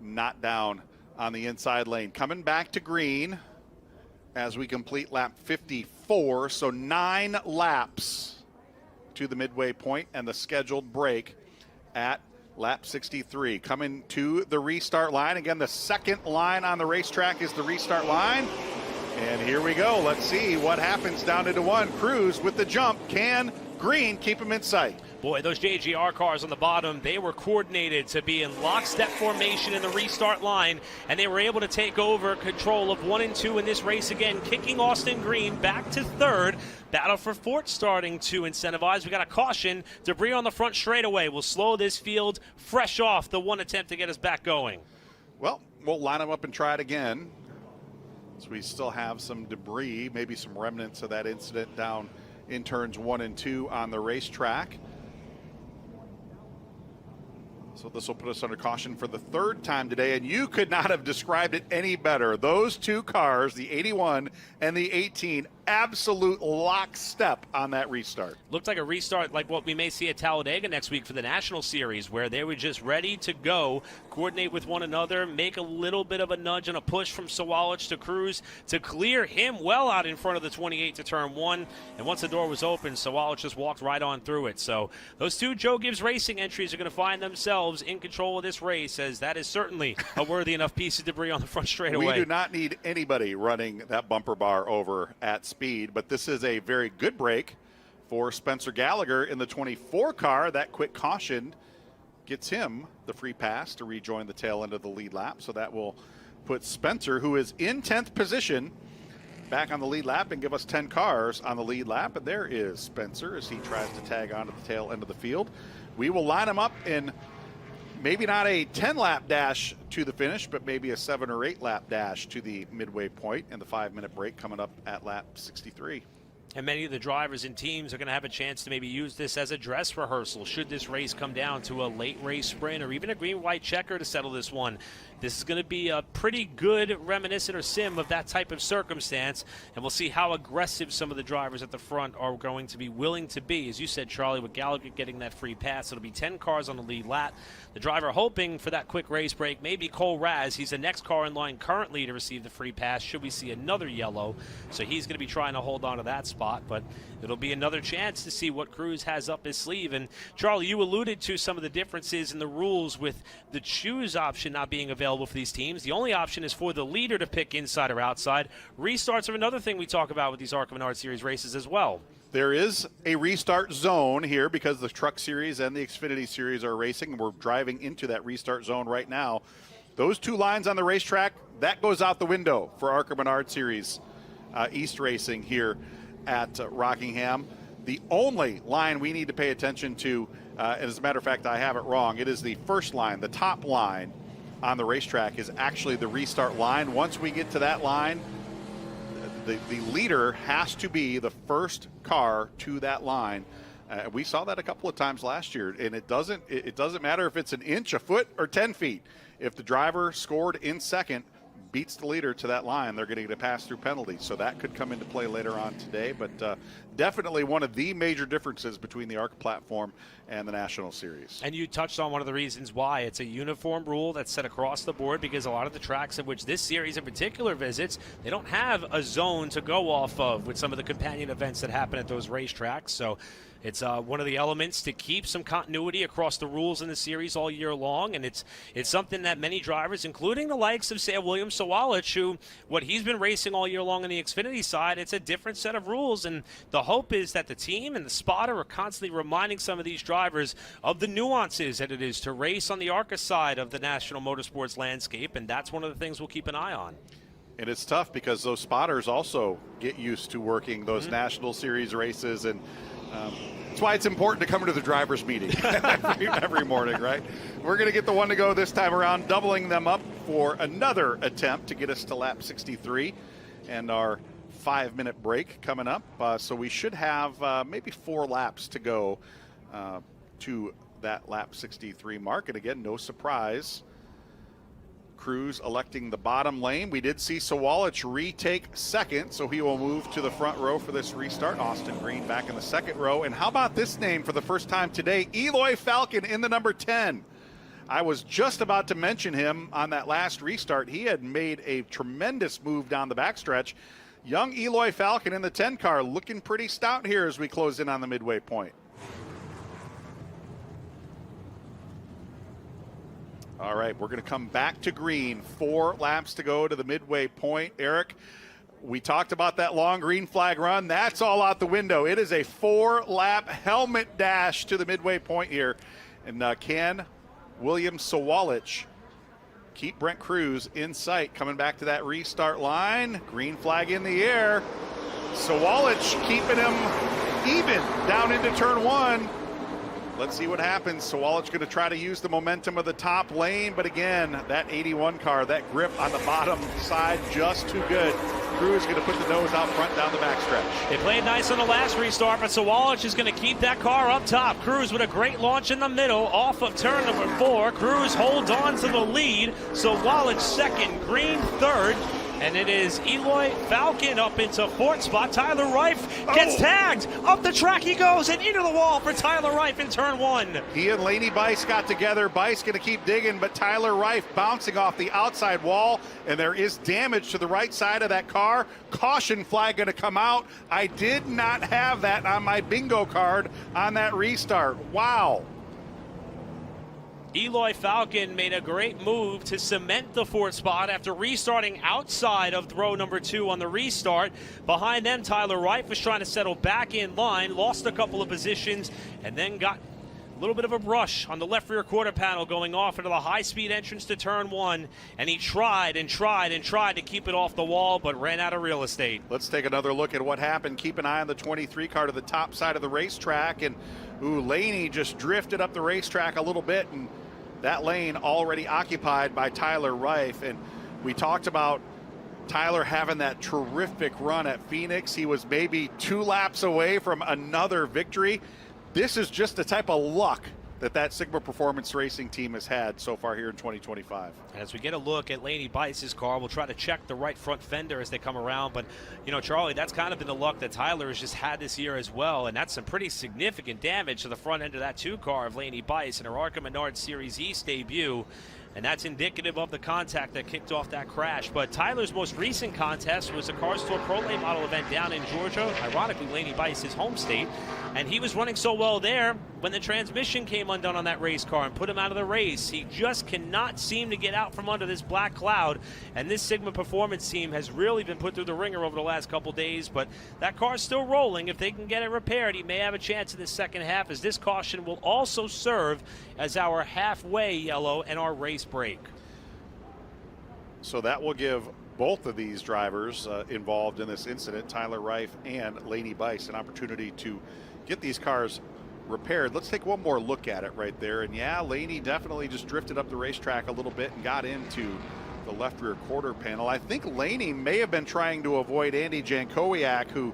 not down on the inside lane. Coming back to green as we complete lap 54. So 9 laps to the midway point and the scheduled break at lap 63. Coming to the restart line. Again, the second line on the racetrack is the restart line. And here we go. Let's see what happens down into 1. Cruz with the jump. Can Green keep him in sight? Boy, those JGR cars on the bottom, they were coordinated to be in lockstep formation in the restart line, and they were able to take over control of 1 and 2 in this race again, kicking Austin Green back to 3rd. Battle for 4th starting to incentivize. We got a caution. Debris on the front straightaway will slow this field fresh off the 1 attempt to get us back going. Well, we'll line them up and try it again. So we still have some debris, maybe some remnants of that incident down in turns 1 and 2 on the racetrack. So this will put us under caution for the third time today, and you could not have described it any better. Those two cars, the 81 and the 18, absolute lockstep on that restart. Looked like a restart like what we may see at Talladega next week for the National Series, where they were just ready to go, coordinate with one another, make a little bit of a nudge and a push from Sawalich to Cruz to clear him well out in front of the 28 to turn one. And once the door was open, Sawalich just walked right on through it. So those two Joe Gibbs Racing entries are going to find themselves in control of this race, as that is certainly a worthy enough piece of debris on the front straightaway. We do not need anybody running that bumper bar over at speed, but this is a very good break for Spencer Gallagher in the 24 car. That quick caution gets him the free pass to rejoin the tail end of the lead lap, so that will put Spencer, who is in 10th position, back on the lead lap and give us 10 cars on the lead lap. And there is Spencer as he tries to tag onto the tail end of the field. We will line him up in maybe not a 10-lap dash to the finish, but maybe a 7 or 8-lap dash to the midway point, and the 5-minute break coming up at lap 63. And many of the drivers and teams are going to have a chance to maybe use this as a dress rehearsal should this race come down to a late race sprint or even a green-white checker to settle this one. This is going to be a pretty good reminiscent or sim of that type of circumstance, and we'll see how aggressive some of the drivers at the front are going to be willing to be. As you said, Charlie, with Gallagher getting that free pass, it'll be 10 cars on the lead lap. The driver hoping for that quick race break may be Cole Raz. He's the next car in line currently to receive the free pass should we see another yellow, so he's going to be trying to hold on to that spot, but it'll be another chance to see what Cruz has up his sleeve. And Charlie, you alluded to some of the differences in the rules with the choose option not being available for these teams. The only option is for the leader to pick inside or outside. Restarts are another thing we talk about with these ARCA Menard Series races as well. There is a restart zone here because the Truck Series and the Xfinity Series are racing. We're driving into that restart zone right now. Those two lines on the racetrack, that goes out the window for ARCA Menard Series East Racing here at Rockingham. The only line we need to pay attention to, and as a matter of fact, I have it wrong, it is the first line, the top line on the racetrack is actually the restart line. Once we get to that line, the leader has to be the first car to that line. We saw that a couple of times last year, and it doesn't matter if it's an inch, a foot, or 10 feet. If the driver scored in second, beats the leader to that line, they're going to get a pass-through penalty. So that could come into play later on today, but definitely one of the major differences between the ARCA platform and the National Series. And you touched on one of the reasons why. It's a uniform rule that's set across the board because a lot of the tracks in which this series in particular visits, they don't have a zone to go off of with some of the companion events that happen at those racetracks. So it's one of the elements to keep some continuity across the rules in the series all year long, and it's something that many drivers, including the likes of, say, William Sawalich, who what he's been racing all year long on the Xfinity side, it's a different set of rules, and the hope is that the team and the spotter are constantly reminding some of these drivers of the nuances that it is to race on the ARCA side of the national motorsports landscape, and that's one of the things we'll keep an eye on. And it's tough because those spotters also get used to working those National Series races, and that's why it's important to come to the drivers' meeting every morning, right? We're going to get the one to go this time around, doubling them up for another attempt to get us to lap 63 and our 5-minute break coming up. So we should have maybe 4 laps to go to that lap 63 mark. And again, no surprise, Cruz electing the bottom lane. We did see Sawalich retake second, so he will move to the front row for this restart. Austin Green back in the second row. And how about this name for the first time today? Eloy Falcon in the number 10. I was just about to mention him on that last restart. He had made a tremendous move down the backstretch. Young Eloy Falcon in the 10 car looking pretty stout here as we close in on the midway point. All right, we're going to come back to green. 4 laps to go to the midway point. Eric, we talked about that long green flag run. That's all out the window. It is a 4-lap helmet dash to the midway point here. And can William Sawalich keep Brent Cruz in sight? Coming back to that restart line. Green flag in the air. Sawalich keeping him even down into turn 1. Let's see what happens. Sawalic's going to try to use the momentum of the top lane, but again, that 81 car, that grip on the bottom side, just too good. Cruz going to put the nose out front down the backstretch. They played nice on the last restart, but Sawalic is going to keep that car up top. Cruz with a great launch in the middle, off of turn number 4. Cruz holds on to the lead. Sawalic second, Green third. And it is Eloy Falcon up into fourth spot. Tyler Reif gets tagged. Up the track he goes and into the wall for Tyler Reif in turn 1. He and Laney Bice got together. Bice going to keep digging, but Tyler Reif bouncing off the outside wall, and there is damage to the right side of that car. Caution flag going to come out. I did not have that on my bingo card on that restart. Wow. Eloy Falcon made a great move to cement the fourth spot after restarting outside of row number 2 on the restart. Behind them, Tyler Reif was trying to settle back in line, lost a couple of positions, and then got a little bit of a brush on the left rear quarter panel going off into the high-speed entrance to turn 1, and he tried and tried and tried to keep it off the wall, but ran out of real estate. Let's take another look at what happened. Keep an eye on the 23 car to the top side of the racetrack, and Laney just drifted up the racetrack a little bit, and that lane already occupied by Tyler Reif. And we talked about Tyler having that terrific run at Phoenix. He was maybe 2 laps away from another victory. This is just the type of luck that Sigma Performance Racing team has had so far here in 2025. As we get a look at Laney Bice's car, we'll try to check the right front fender as they come around. But, you know, Charlie, that's kind of been the luck that Tyler has just had this year as well. And that's some pretty significant damage to the front end of that 2 car of Laney Bice in her ARCA Menard Series East debut. And that's indicative of the contact that kicked off that crash. But Tyler's most recent contest was a Cars Tour Pro Late Model event down in Georgia, ironically Laney Bice, his home state. And he was running so well there when the transmission came undone on that race car and put him out of the race. He just cannot seem to get out from under this black cloud. And this Sigma Performance team has really been put through the ringer over the last couple days. But that car's still rolling. If they can get it repaired, he may have a chance in the second half, as this caution will also serve as our halfway yellow and our race break. So that will give both of these drivers involved in this incident, Tyler Reif and Laney Bice, an opportunity to get these cars repaired. Let's take one more look at it right there. And yeah, Laney definitely just drifted up the racetrack a little bit and got into the left rear quarter panel. I think Laney may have been trying to avoid Andy Jankowiak, who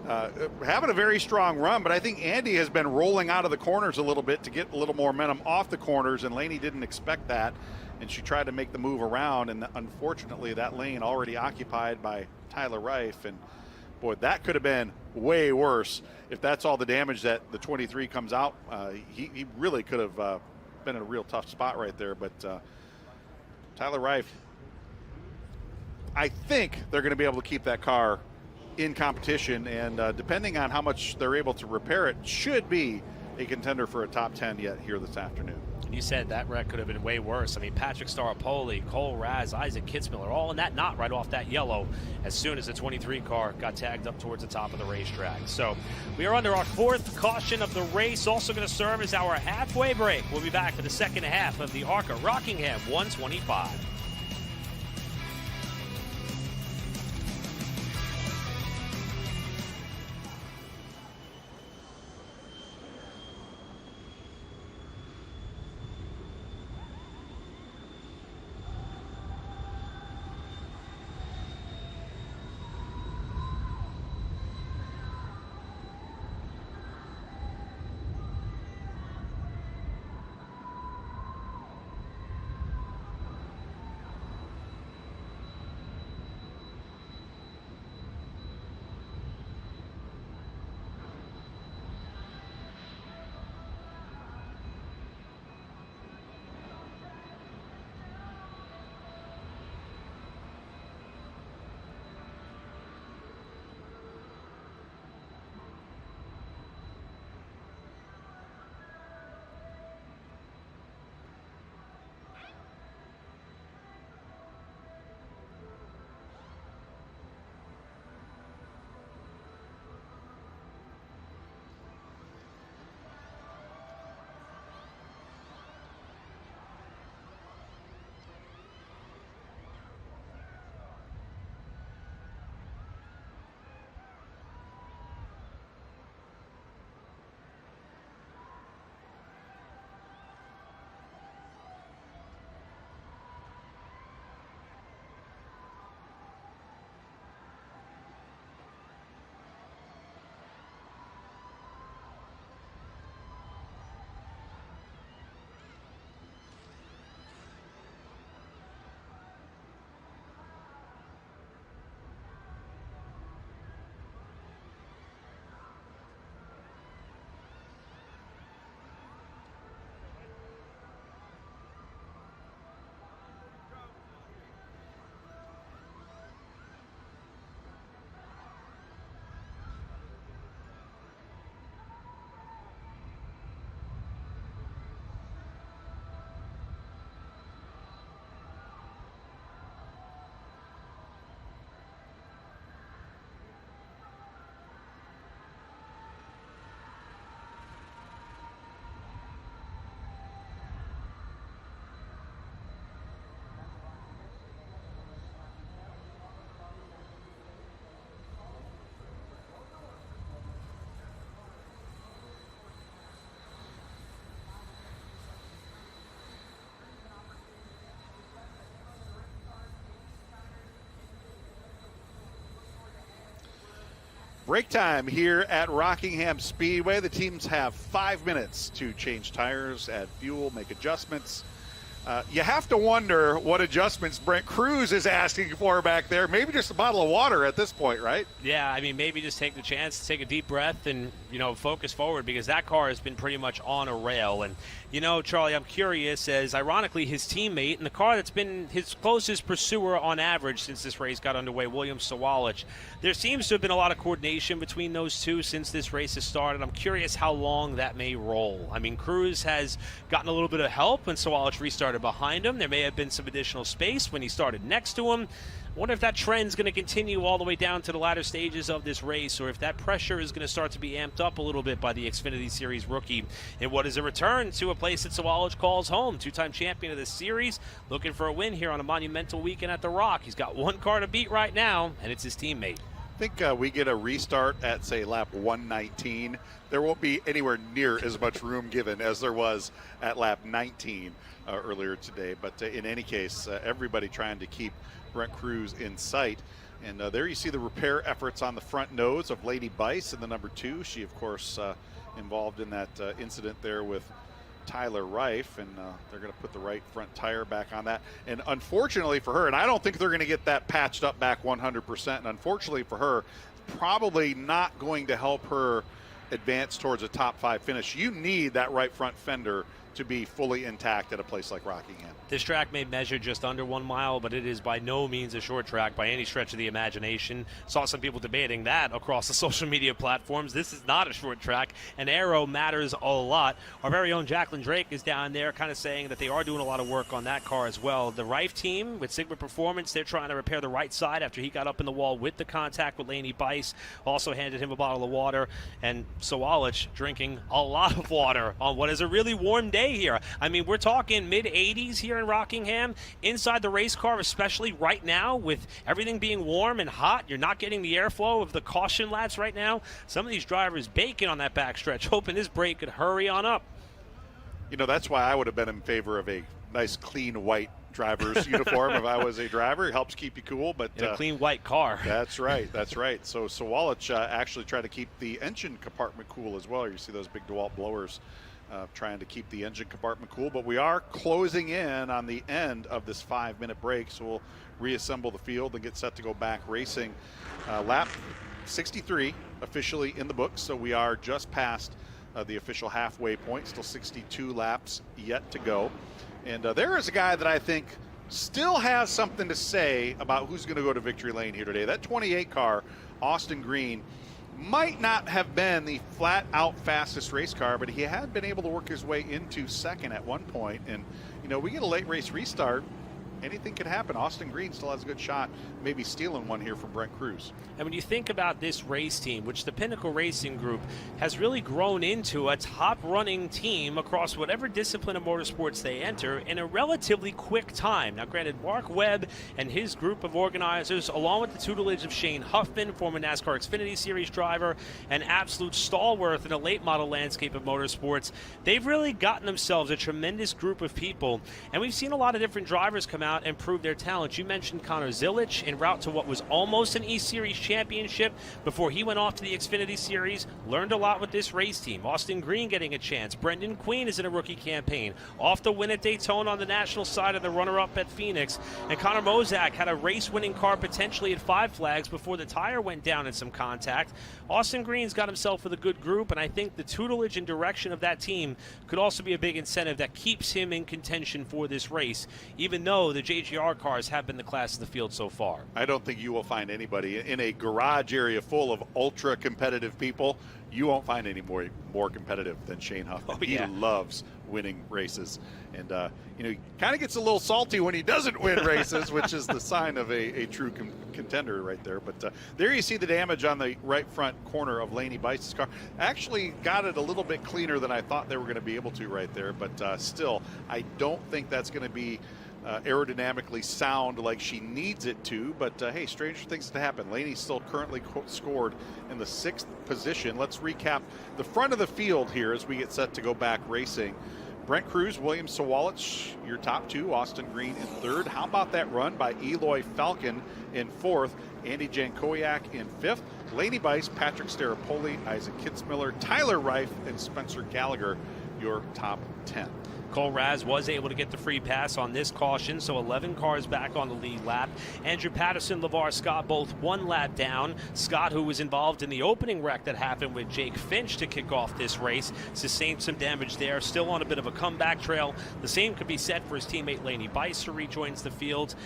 having a very strong run, but I think Andy has been rolling out of the corners a little bit to get a little more momentum off the corners, and Laney didn't expect that, and she tried to make the move around, and unfortunately that lane already occupied by Tyler Reif. And boy, that could have been way worse if that's all the damage that the 23 comes out. He really could have been in a real tough spot right there. But Tyler Reif, I think they're going to be able to keep that car in competition, and depending on how much they're able to repair it, should be a contender for a top 10 yet here this afternoon. You said that wreck could have been way worse. I mean, Patrick Staropoli, Cole Raz, Isaac Kitzmiller, all in that knot right off that yellow as soon as the 23 car got tagged up towards the top of the racetrack. So we are under our 4th caution of the race, also going to serve as our halfway break. We'll be back for the second half of the ARCA Rockingham 125. Break time here at Rockingham Speedway. The teams have 5 minutes to change tires, add fuel, make adjustments. You have to wonder what adjustments Brent Cruz is asking for back there. Maybe just a bottle of water at this point, right? Yeah, I mean, maybe just take the chance to take a deep breath and, focus forward, because that car has been pretty much on a rail. And, Charlie, I'm curious, as ironically his teammate and the car that's been his closest pursuer on average since this race got underway, William Sawalich, there seems to have been a lot of coordination between those two since this race has started. I'm curious how long that may roll. I mean, Cruz has gotten a little bit of help when Sawalich restarted behind him. There may have been some additional space when he started next to him. I wonder if that trend's going to continue all the way down to the latter stages of this race, or if that pressure is going to start to be amped up a little bit by the Xfinity Series rookie in what is a return to a place that Sawalich calls home. Two-time champion of the series, looking for a win here on a monumental weekend at the Rock. He's got one car to beat right now, and it's his teammate. I think we get a restart at, say, lap 119. There won't be anywhere near as much room given as there was at lap 19 earlier today. But in any case, everybody trying to keep Brent Cruz in sight. And there you see the repair efforts on the front nose of Lady Bice in the number 2. She, of course, involved in that incident there with Tyler Reif, and they're going to put the right front tire back on that. And unfortunately for her, and I don't think they're going to get that patched up back 100%, and unfortunately for her, probably not going to help her advance towards a top 5 finish. You need that right front fender to be fully intact at a place like Rockingham. This track may measure just under 1 mile, but it is by no means a short track by any stretch of the imagination. Saw some people debating that across the social media platforms. This is not a short track. An aero matters a lot. Our very own Jacqueline Drake is down there kind of saying that they are doing a lot of work on that car as well. The Reif team with Sigma Performance, they're trying to repair the right side after he got up in the wall with the contact with Laney Bice. Also handed him a bottle of water. And Sawalich drinking a lot of water on what is a really warm day here. I mean, we're talking mid-80s here in Rockingham. Inside the race car, especially right now, with everything being warm and hot, you're not getting the airflow of the caution laps right now. Some of these drivers baking on that backstretch, hoping this break could hurry on up. That's why I would have been in favor of a nice, clean, white driver's uniform if I was a driver. It helps keep you cool. But in a clean white car. That's right. That's right. So Sawalich actually tried to keep the engine compartment cool as well. You see those big DeWalt blowers trying to keep the engine compartment cool. But we are closing in on the end of this 5-minute break, so we'll reassemble the field and get set to go back racing. Lap 63 officially in the books, so we are just past the official halfway point. Still 62 laps yet to go. And there is a guy that I think still has something to say about who's going to go to victory lane here today. That 28 car, Austin Green, might not have been the flat-out fastest race car, but he had been able to work his way into second at one point. And, we get a late race restart. Anything could happen. Austin Green still has a good shot, maybe stealing one here from Brent Cruz. And when you think about this race team, which the Pinnacle Racing Group has really grown into a top-running team across whatever discipline of motorsports they enter in a relatively quick time. Now, granted, Mark Webb and his group of organizers, along with the tutelage of Shane Huffman, former NASCAR Xfinity Series driver, an absolute stalwart in the late model landscape of motorsports, they've really gotten themselves a tremendous group of people. And we've seen a lot of different drivers come out and prove their talent. You mentioned Connor Zilic en route to what was almost an E-Series championship before he went off to the Xfinity Series. Learned a lot with this race team. Austin Green getting a chance. Brendan Queen is in a rookie campaign. Off the win at Daytona on the national side of the runner-up at Phoenix. And Connor Mozak had a race-winning car potentially at 5 Flags before the tire went down in some contact. Austin Green's got himself with a good group, and I think the tutelage and direction of that team could also be a big incentive that keeps him in contention for this race, even though the JGR cars have been the class of the field so far. I don't think you will find anybody in a garage area full of ultra competitive people. You won't find any more competitive than Shane Huffman. Oh, yeah. He loves winning races, and he kind of gets a little salty when he doesn't win races, which is the sign of a true contender right there. But there you see the damage on the right front corner of Laney Bice's car. Actually got it a little bit cleaner than I thought they were going to be able to right there, but still, I don't think that's going to be aerodynamically sound like she needs it to, but hey, stranger things to happen. Laney still currently scored in the 6th position. Let's recap the front of the field here as we get set to go back racing. Brent Cruz, William Sawalich, your top two. Austin Green in third. How about that run by Eloy Falcon in fourth? Andy Jankowiak in fifth. Laney Bice, Patrick Staropoli, Isaac Kitzmiller, Tyler Reif, and Spencer Gallagher, your top 10. Cole Raz was able to get the free pass on this caution, so 11 cars back on the lead lap. Andrew Patterson, LeVar Scott, both one lap down. Scott, who was involved in the opening wreck that happened with Jake Finch to kick off this race, sustained some damage there, still on a bit of a comeback trail. The same could be said for his teammate Laney Bice, who rejoins the field.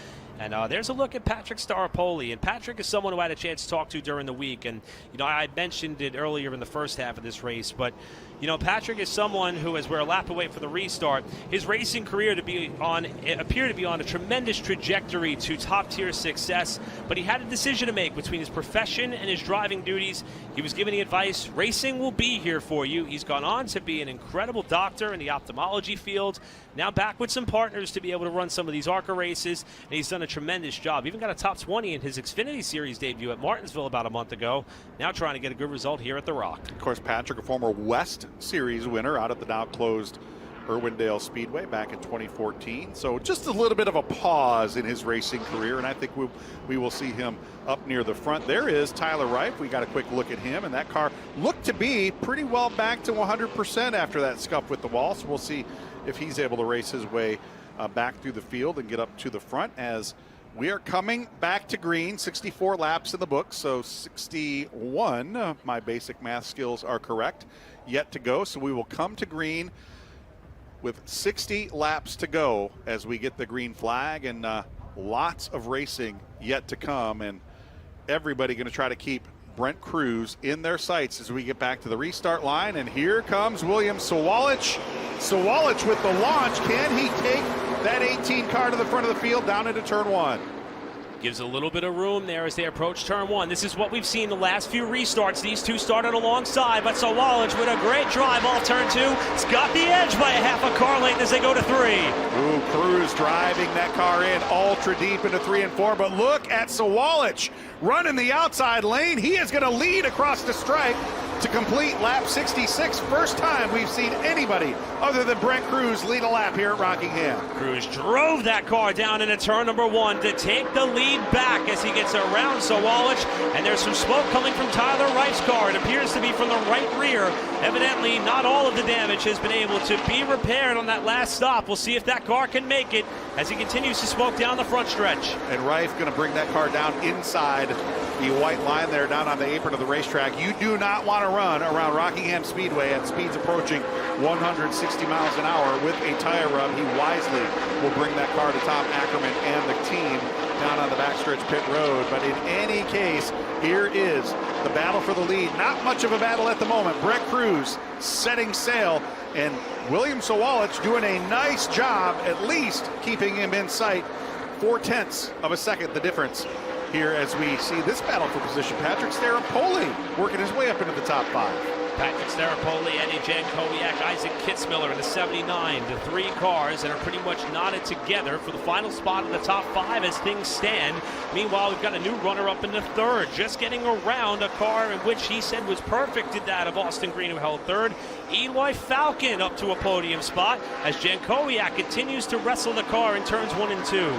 And there's a look at Patrick Staropoli. And Patrick is someone who I had a chance to talk to during the week. And, you know, I had mentioned it earlier in the first half of this race. But, you know, Patrick is someone who, as we're a lap away from the restart, his racing career appeared to be on a tremendous trajectory to top-tier success. But he had a decision to make between his profession and his driving duties. He was given the advice, racing will be here for you. He's gone on to be an incredible doctor in the ophthalmology field. Now back with some partners to be able to run some of these ARCA races. And he's done a tremendous job. Even got a top 20 in his Xfinity Series debut at Martinsville about a month ago. Now trying to get a good result here at the Rock. Of course, Patrick, a former West Series winner out at the now closed Irwindale Speedway back in 2014. So just a little bit of a pause in his racing career, and I think we will see him up near the front. There is Tyler Reif. We got a quick look at him, and that car looked to be pretty well back to 100% after that scuff with the wall. So we'll see if he's able to race his way back through the field and get up to the front as we are coming back to green. 64 laps in the book, so 61. My basic math skills are correct. Yet to go, so we will come to green with 60 laps to go as we get the green flag, and lots of racing yet to come, and everybody going to try to keep Brent Cruz in their sights as we get back to the restart line. And here comes William Sawalich. Sawalich with the launch. Can he take that 18 car to the front of the field down into turn one? Gives a little bit of room there as they approach turn one. This is what we've seen the last few restarts. These two started alongside, but Sawalich with a great drive off turn two. It's got the edge by a half a car length as they go to three. Ooh, Cruz driving that car in ultra deep into 3 and 4, but look at Sawalich running the outside lane. He is going to lead across the stripe to complete lap 66. First time we've seen anybody other than Brent Cruz lead a lap here at Rockingham. Cruz drove that car down into turn number one to take the lead back as he gets around Sawalich, and there's some smoke coming from Tyler Reif's car. It appears to be from the right rear. Evidently, not all of the damage has been able to be repaired on that last stop. We'll see if that car can make it as he continues to smoke down the front stretch. And Reif going to bring that car down inside the white line there down on the apron of the racetrack. You do not want to run around Rockingham Speedway at speeds approaching 160 miles an hour with a tire rub. He wisely will bring that car to Tom Ackerman and the team down on the backstretch pit road. But in any case, here is the battle for the lead. Not much of a battle at the moment. Brent Cruz setting sail, and William Sawalich doing a nice job at least keeping him in sight. 0.4 of a second the difference here as we see this battle for position. Patrick Staropoli working his way up into the top 5. Patrick Staropoli, Eddie Jankowiak, Isaac Kitzmiller in the 79. The three cars that are pretty much knotted together for the final spot in the top 5 as things stand. Meanwhile, we've got a new runner up in the third, just getting around a car in which he said was perfect, did that of Austin Green, who held third. Eloy Falcon up to a podium spot as Jankowiak continues to wrestle the car in turns 1 and 2.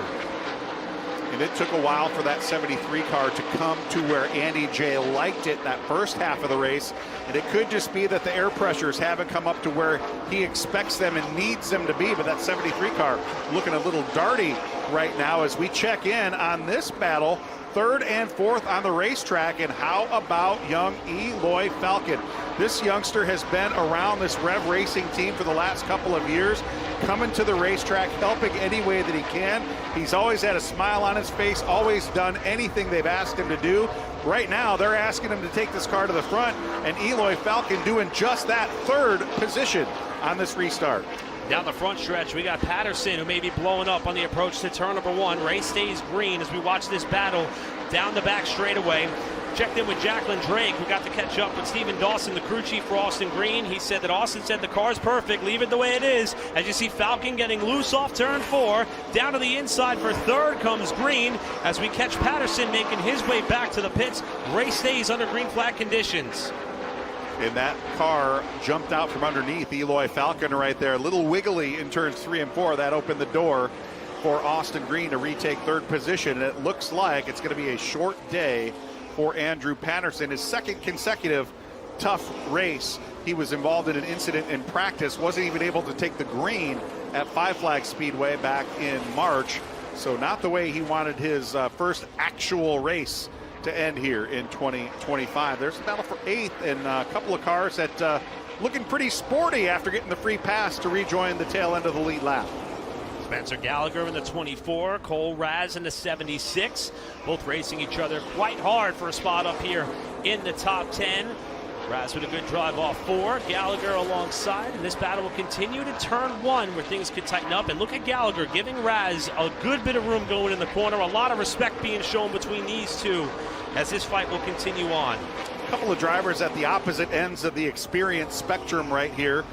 And it took a while for that 73 car to come to where Andy J liked it that first half of the race. And it could just be that the air pressures haven't come up to where he expects them and needs them to be. But that 73 car looking a little darty right now as we check in on this battle. 3rd and 4th on the racetrack. And how about young Eloy Falcon? This youngster has been around this Rev Racing team for the last couple of years, coming to the racetrack, helping any way that he can. He's always had a smile on his face, always done anything they've asked him to do. Right now, they're asking him to take this car to the front, and Eloy Falcon doing just that, 3rd position on this restart. Down the front stretch, we got Patterson, who may be blowing up on the approach to turn number 1. Race stays green as we watch this battle down the back straightaway. Checked in with Jacqueline Drake, who got to catch up with Stephen Dawson, the crew chief for Austin Green. He said that Austin said the car's perfect, leave it the way it is. As you see Falcon getting loose off turn 4, down to the inside for 3rd comes Green as we catch Patterson making his way back to the pits. Race stays under green flag conditions. And that car jumped out from underneath Eloy Falcon right there. A little wiggly in turns 3 and 4. That opened the door for Austin Green to retake third position. And it looks like it's going to be a short day for Andrew Patterson. His second consecutive tough race. He was involved in an incident in practice. Wasn't even able to take the green at Five Flag Speedway back in March. So not the way he wanted his first actual race to end here in 2025. There's a battle for 8th and a couple of cars that looking pretty sporty after getting the free pass to rejoin the tail end of the lead lap. Spencer Gallagher in the 24, Cole Raz in the 76, both racing each other quite hard for a spot up here in the top 10. Raz with a good drive off 4, Gallagher alongside, and this battle will continue to turn 1 where things could tighten up. And look at Gallagher giving Raz a good bit of room going in the corner. A lot of respect being shown between these two as this fight will continue on. A couple of drivers at the opposite ends of the experience spectrum right here.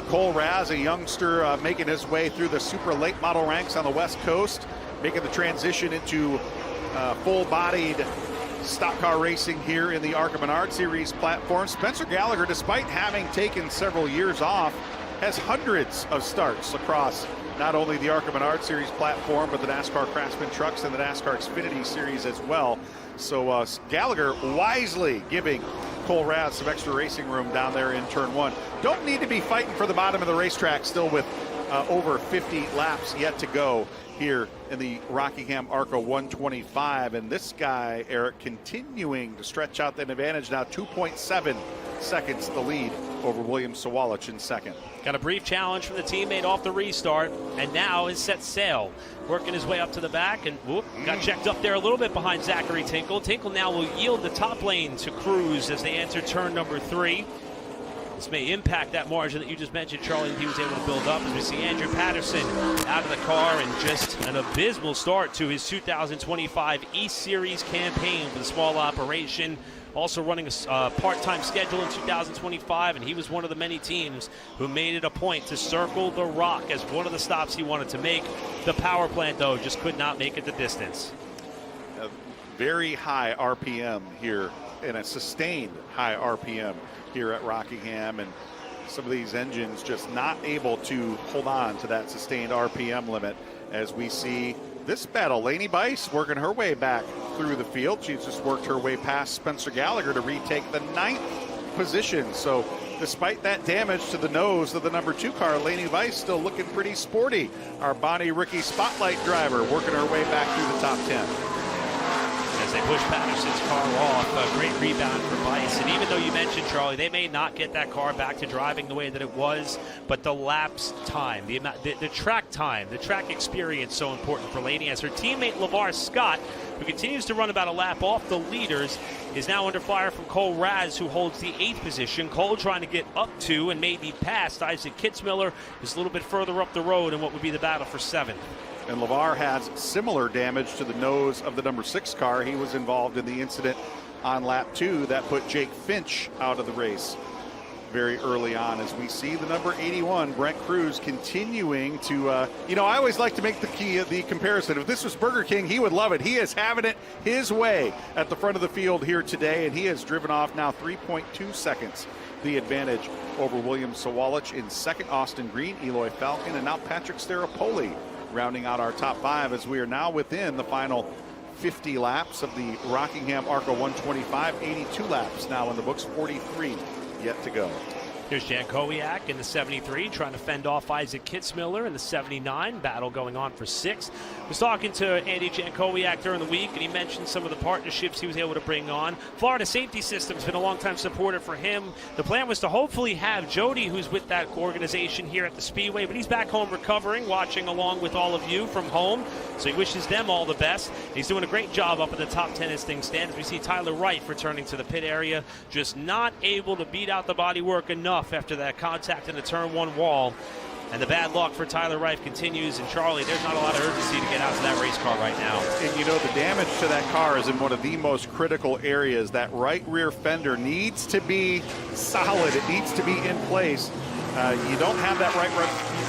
Cole Raz, a youngster making his way through the super late model ranks on the West Coast, making the transition into full-bodied stock car racing here in the ARCA Menard Series platform. Spencer Gallagher, despite having taken several years off, has hundreds of starts across not only the ARCA Menard Series platform, but the NASCAR Craftsman Trucks and the NASCAR Xfinity Series as well. So Gallagher wisely giving Cole Raz some extra racing room down there in turn 1. Don't need to be fighting for the bottom of the racetrack still with over 50 laps yet to go here in the Rockingham ARCA 125. And this guy, Eric, continuing to stretch out that advantage now, 2.7 seconds the lead over William Sawalich in second. Got a brief challenge from the teammate off the restart, and now is set sail. Working his way up to the back, and whoop, got checked up there a little bit behind Zachary Tinkle. Tinkle now will yield the top lane to Cruz as they enter turn number 3. This may impact that margin that you just mentioned, Charlie, that he was able to build up as we see Andrew Patterson out of the car, and just an abysmal start to his 2025 East Series campaign for the small operation. Also running a part-time schedule in 2025, and he was one of the many teams who made it a point to circle the Rock as one of the stops he wanted to make. The power plant, though, just could not make it the distance. A very high RPM here, and a sustained high RPM here at Rockingham, and some of these engines just not able to hold on to that sustained RPM limit as we see this battle. Lainey Bice working her way back through the field. She's just worked her way past Spencer Gallagher to retake the 9th position. So despite that damage to the nose of the number 2 car, Lainey Bice still looking pretty sporty. Our Bonnie Rookie Spotlight driver working her way back through the top 10. As they push Patterson's car off, a great rebound for Bice. And even though you mentioned, Charlie, they may not get that car back to driving the way that it was, but the lapse time, the track time, the track experience so important for Lainey, as her teammate LeVar Scott, who continues to run about a lap off the leaders, is now under fire from Cole Raz, who holds the 8th position. Cole trying to get up to and maybe past Isaac Kitzmiller, is a little bit further up the road in what would be the battle for 7th. And LeVar has similar damage to the nose of the number 6 car. He was involved in the incident on lap 2 that put Jake Finch out of the race very early on, as we see the number 81, Brent Cruz, continuing to, I always like to make the comparison. If this was Burger King, he would love it. He is having it his way at the front of the field here today, and he has driven off now 3.2 seconds the advantage over William Sawalich in second. Austin Green, Eloy Falcon, and now Patrick Staropoli rounding out our top 5 as we are now within the final 50 laps of the Rockingham ARCA 125. 82 laps now in the books, 43 yet to go. Here's Jan Kowiak in the 73 trying to fend off Isaac Kitzmiller in the 79. Battle going on for 6th. I was talking to Andy Jankowiak during the week, and he mentioned some of the partnerships he was able to bring on. Florida Safety System's been a long-time supporter for him. The plan was to hopefully have Jody, who's with that organization here at the Speedway, but he's back home recovering, watching along with all of you from home. So he wishes them all the best. He's doing a great job up at the top 10 as things stand. As we see Tyler Wright returning to the pit area, just not able to beat out the bodywork enough after that contact in the turn 1 wall. And the bad luck for Tyler Reif continues. And Charlie, there's not a lot of urgency to get out to that race car right now. And the damage to that car is in one of the most critical areas. That right rear fender needs to be solid. It needs to be in place. You don't have that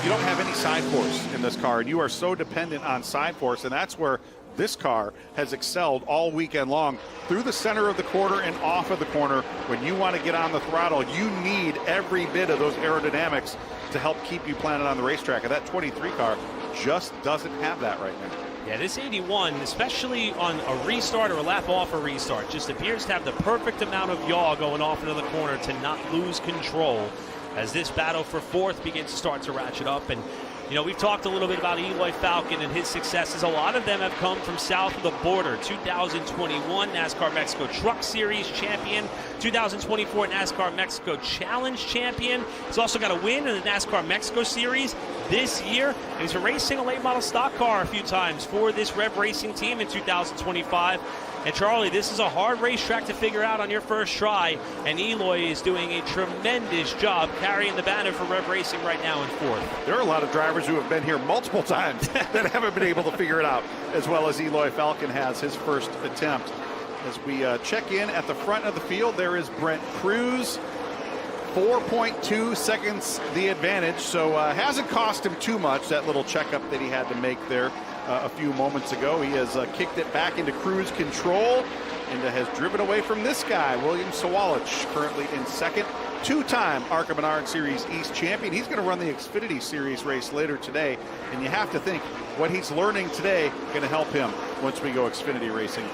you don't have any side force in this car, and you are so dependent on side force, and that's where this car has excelled all weekend long through the center of the corner and off of the corner. When you want to get on the throttle, you need every bit of those aerodynamics to help keep you planted on the racetrack. And that 23 car just doesn't have that right now. Yeah, this 81, especially on a restart or a lap off a restart, just appears to have the perfect amount of yaw going off into the corner to not lose control as this battle for fourth begins to start to ratchet up. And you know, we've talked a little bit about Eloy Falcon and his successes. A lot of them have come from south of the border. 2021 NASCAR Mexico Truck Series champion, 2024 NASCAR Mexico Challenge champion. He's also got a win in the NASCAR Mexico Series this year. And he's been racing a late model stock car a few times for this Rev Racing team in 2025. And Charlie, this is a hard racetrack to figure out on your first try, and Eloy is doing a tremendous job carrying the banner for Rev Racing right now in fourth. There are a lot of drivers who have been here multiple times that haven't been able to figure it out, as well as Eloy Falcon has his first attempt. As we check in at the front of the field, there is Brent Cruz, 4.2 seconds the advantage, so hasn't cost him too much, that little checkup that he had to make there a few moments ago. He has kicked it back into cruise control and has driven away from this guy, William Sawalich, currently in second. Two-time ARCA Menard Series East champion. He's going to run the Xfinity Series race later today, and you have to think what he's learning today going to help him once we go Xfinity racing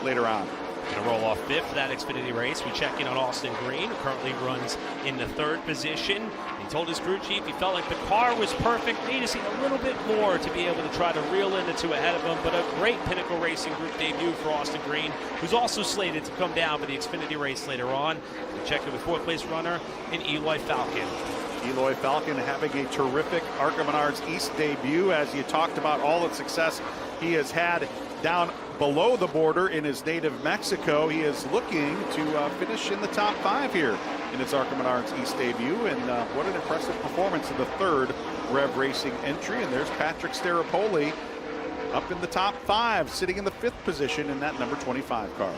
later on. Going to roll off fifth for that Xfinity race. We check in on Austin Green, who currently runs in the third position. He told his crew chief he felt like the car was perfect. Need to see a little bit more to be able to try to reel in the two ahead of him. But a great Pinnacle Racing Group debut for Austin Green, who's also slated to come down for the Xfinity race later on. We check in with fourth place runner in Eloy Falcon. Eloy Falcon having a terrific ARCA Menards East debut. As you talked about all the success he has had down below the border in his native Mexico, he is looking to finish in the top 5 here in his ARCA Menards East debut. And what an impressive performance in the third Rev Racing entry. And there's Patrick Staropoli up in the top 5, sitting in the 5th position in that number 25 car.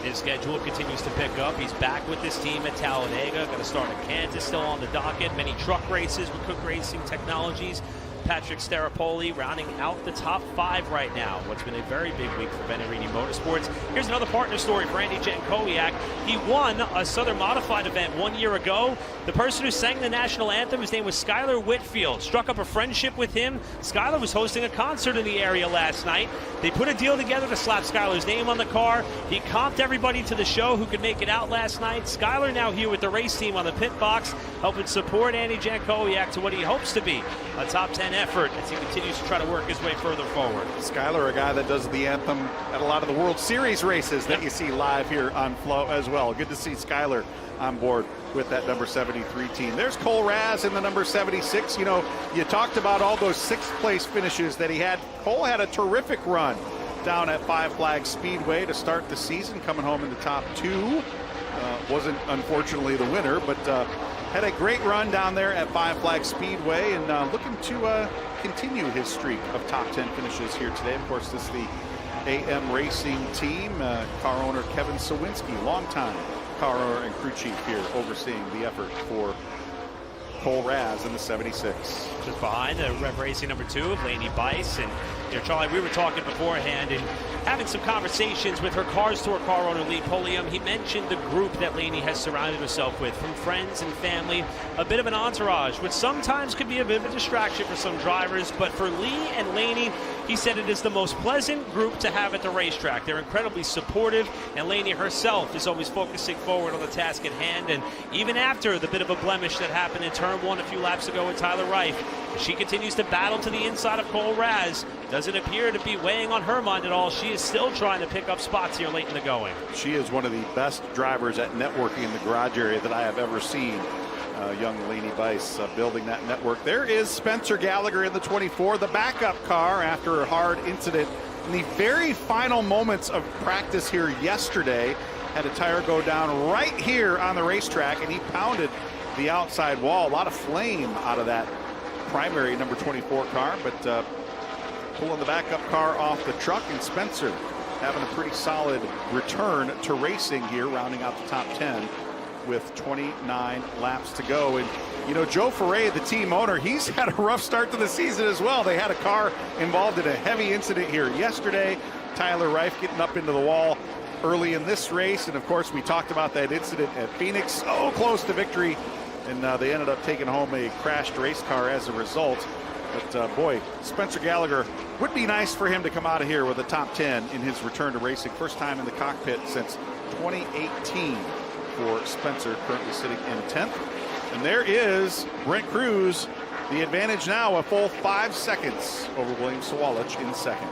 His schedule continues to pick up. He's back with this team at Talladega. Going to start at Kansas, still on the docket. Many truck races with Cook Racing Technologies. Patrick Staropoli rounding out the top 5 right now. What's been a very big week for Venerini Motorsports. Here's another partner story for Andy Jankowiak. He won a Southern Modified event 1 year ago. The person who sang the national anthem, his name was Skylar Whitfield, struck up a friendship with him. Skylar was hosting a concert in the area last night. They put a deal together to slap Skylar's name on the car. He comped everybody to the show who could make it out last night. Skylar now here with the race team on the pit box, helping support Andy Jankowiak to what he hopes to be a top 10 effort as he continues to try to work his way further forward. Skylar, a guy that does the anthem at a lot of the World Series races that you see live here on Flow as well. Good to see Skylar on board with that number 73 team. There's Cole Raz in the number 76. You know, you talked about all those 6th place finishes that he had. Cole had a terrific run down at Five Flags Speedway to start the season, coming home in the top 2. Wasn't unfortunately the winner, but had a great run down there at Five Flags Speedway, and looking to continue his streak of top 10 finishes here today. Of course, this is the AM Racing team. Car owner Kevin Sawinski, longtime car owner and crew chief here, overseeing the effort for Cole Raz in the 76. Just behind the Rev Racing number 2 of Lainey Bice. And you know, Charlie, we were talking beforehand and having some conversations with her Cars Tour car owner Lee Pulliam. He mentioned the group that Lainey has surrounded herself with, from friends and family, a bit of an entourage, which sometimes could be a bit of a distraction for some drivers. But for Lee and Lainey, he said it is the most pleasant group to have at the racetrack. They're incredibly supportive, and Lainey herself is always focusing forward on the task at hand. And even after the bit of a blemish that happened in turn 1 a few laps ago with Tyler Reif, she continues to battle to the inside of Cole Raz. Doesn't appear to be weighing on her mind at all. She is still trying to pick up spots here late in the going. She is one of the best drivers at networking in the garage area that I have ever seen. Young Lainey Bice building that network. There is Spencer Gallagher in the 24, the backup car after a hard incident in the very final moments of practice here yesterday. Had a tire go down right here on the racetrack, and he pounded the outside wall. A lot of flame out of that primary number 24 car, but pulling the backup car off the truck, and Spencer having a pretty solid return to racing here, rounding out the top 10 with 29 laps to go. And you know, Joe Ferre, the team owner, he's had a rough start to the season as well. They had a car involved in a heavy incident here yesterday. Tyler Reif getting up into the wall early in this race. And of course, we talked about that incident at Phoenix, so close to victory. And they ended up taking home a crashed race car as a result. But boy, Spencer Gallagher, would be nice for him to come out of here with a top 10 in his return to racing. First time in the cockpit since 2018 for Spencer, currently sitting in 10th. And there is Brent Cruz. The advantage now a full 5 seconds over William Sawalich in second.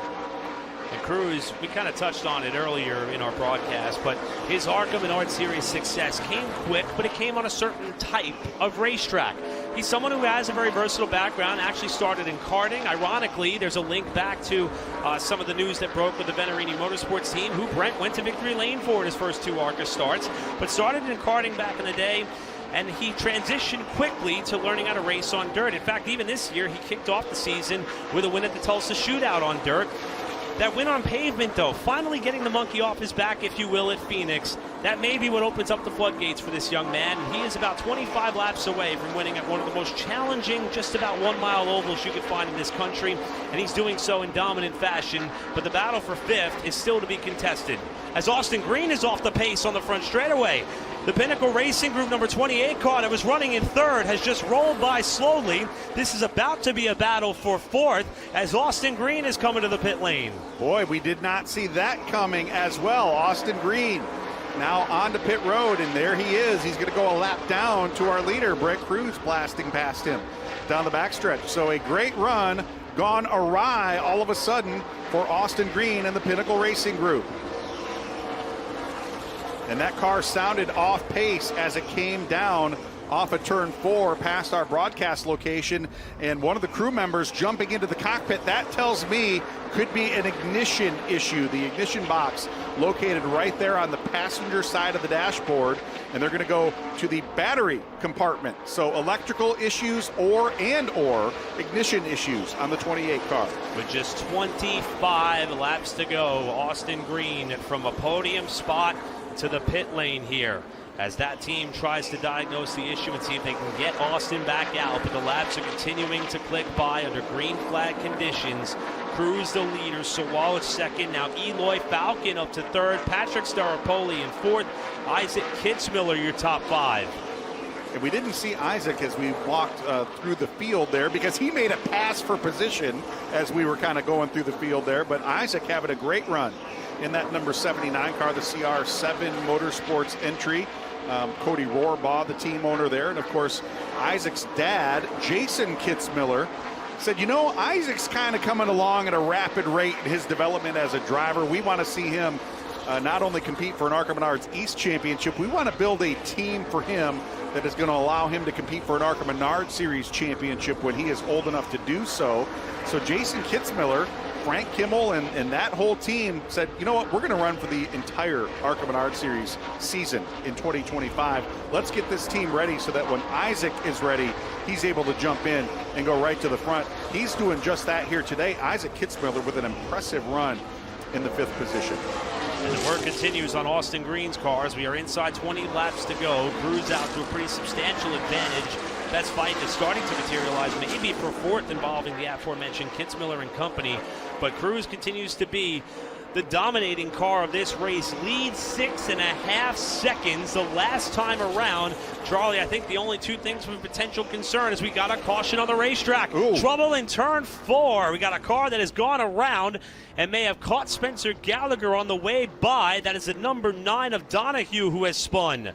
And Cruz, we kind of touched on it earlier in our broadcast, but his ARCA Menard Series success came quick, but it came on a certain type of racetrack. He's someone who has a very versatile background, actually started in karting. Ironically, there's a link back to some of the news that broke with the Venerini Motorsports team, who Brent went to victory lane for in his first 2 ARCA starts, but started in karting back in the day. And he transitioned quickly to learning how to race on dirt. In fact, even this year, he kicked off the season with a win at the Tulsa Shootout on dirt. That win on pavement, though, finally getting the monkey off his back, if you will, at Phoenix, that may be what opens up the floodgates for this young man. And he is about 25 laps away from winning at one of the most challenging, just about 1 mile ovals you could find in this country. And he's doing so in dominant fashion. But the battle for 5th is still to be contested, as Austin Green is off the pace on the front straightaway. The Pinnacle Racing Group number 28 car that was running in 3rd has just rolled by slowly. This is about to be a battle for 4th as Austin Green is coming to the pit lane. Boy, we did not see that coming as well. Austin Green now onto pit road, and there he is. He's going to go a lap down to our leader, Brent Cruz, blasting past him down the backstretch. So a great run gone awry all of a sudden for Austin Green and the Pinnacle Racing Group. And that car sounded off pace as it came down off of turn 4 past our broadcast location, and one of the crew members jumping into the cockpit. That tells me could be an ignition issue. The ignition box located right there on the passenger side of the dashboard, and they're going to go to the battery compartment. So electrical issues or ignition issues on the 28 car. With just 25 laps to go, Austin Green from a podium spot to the pit lane here, as that team tries to diagnose the issue and see if they can get Austin back out. But the laps are continuing to click by under green flag conditions. Cruz the leader, Sawalich second, now Eloy Falcon up to 3rd, Patrick Staropoli in 4th, Isaac Kitzmiller your top 5. And we didn't see Isaac as we walked through the field there, because he made a pass for position as we were kind of going through the field there. But Isaac having a great run in that number 79 car, the CR7 Motorsports entry. Cody Rohrbaugh, the team owner there. And of course, Isaac's dad, Jason Kitzmiller, said, you know, Isaac's kind of coming along at a rapid rate in his development as a driver. We want to see him not only compete for an ARCA Menards East Championship, we want to build a team for him that is going to allow him to compete for an ARCA Menards Series Championship when he is old enough to do so. So Jason Kitzmiller, Frank Kimmel, and that whole team said, you know what, we're going to run for the entire ARCA Menards Series season in 2025. Let's get this team ready so that when Isaac is ready, he's able to jump in and go right to the front. He's doing just that here today. Isaac Kitzmiller with an impressive run in the 5th position. And the work continues on Austin Green's cars. We are inside 20 laps to go. Cruz out to a pretty substantial advantage. Best fight is starting to materialize, maybe for 4th, involving the aforementioned Kitzmiller and company. But Cruz continues to be the dominating car of this race. Leads 6.5 seconds the last time around. Charlie, I think the only 2 things of potential concern is we got a caution on the racetrack. Ooh. Trouble in turn 4. We got a car that has gone around and may have caught Spencer Gallagher on the way by. That is the number 9 of Donahue, who has spun.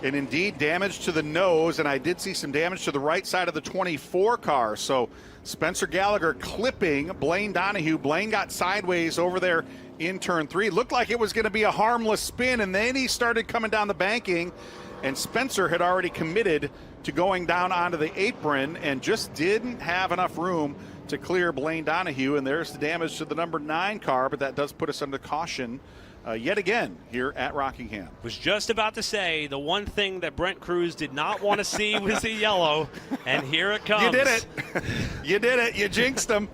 And indeed, damage to the nose, and I did see some damage to the right side of the 24 car. So Spencer Gallagher clipping Blaine Donahue. Blaine got sideways over there in turn 3. Looked like it was going to be a harmless spin, and then he started coming down the banking, and Spencer had already committed to going down onto the apron and just didn't have enough room to clear Blaine Donahue. And there's the damage to the number 9 car, but that does put us under caution yet again here at Rockingham. Was just about to say the one thing that Brent Cruz did not want to see was the yellow, and here it comes. You did it. You did it. You jinxed him.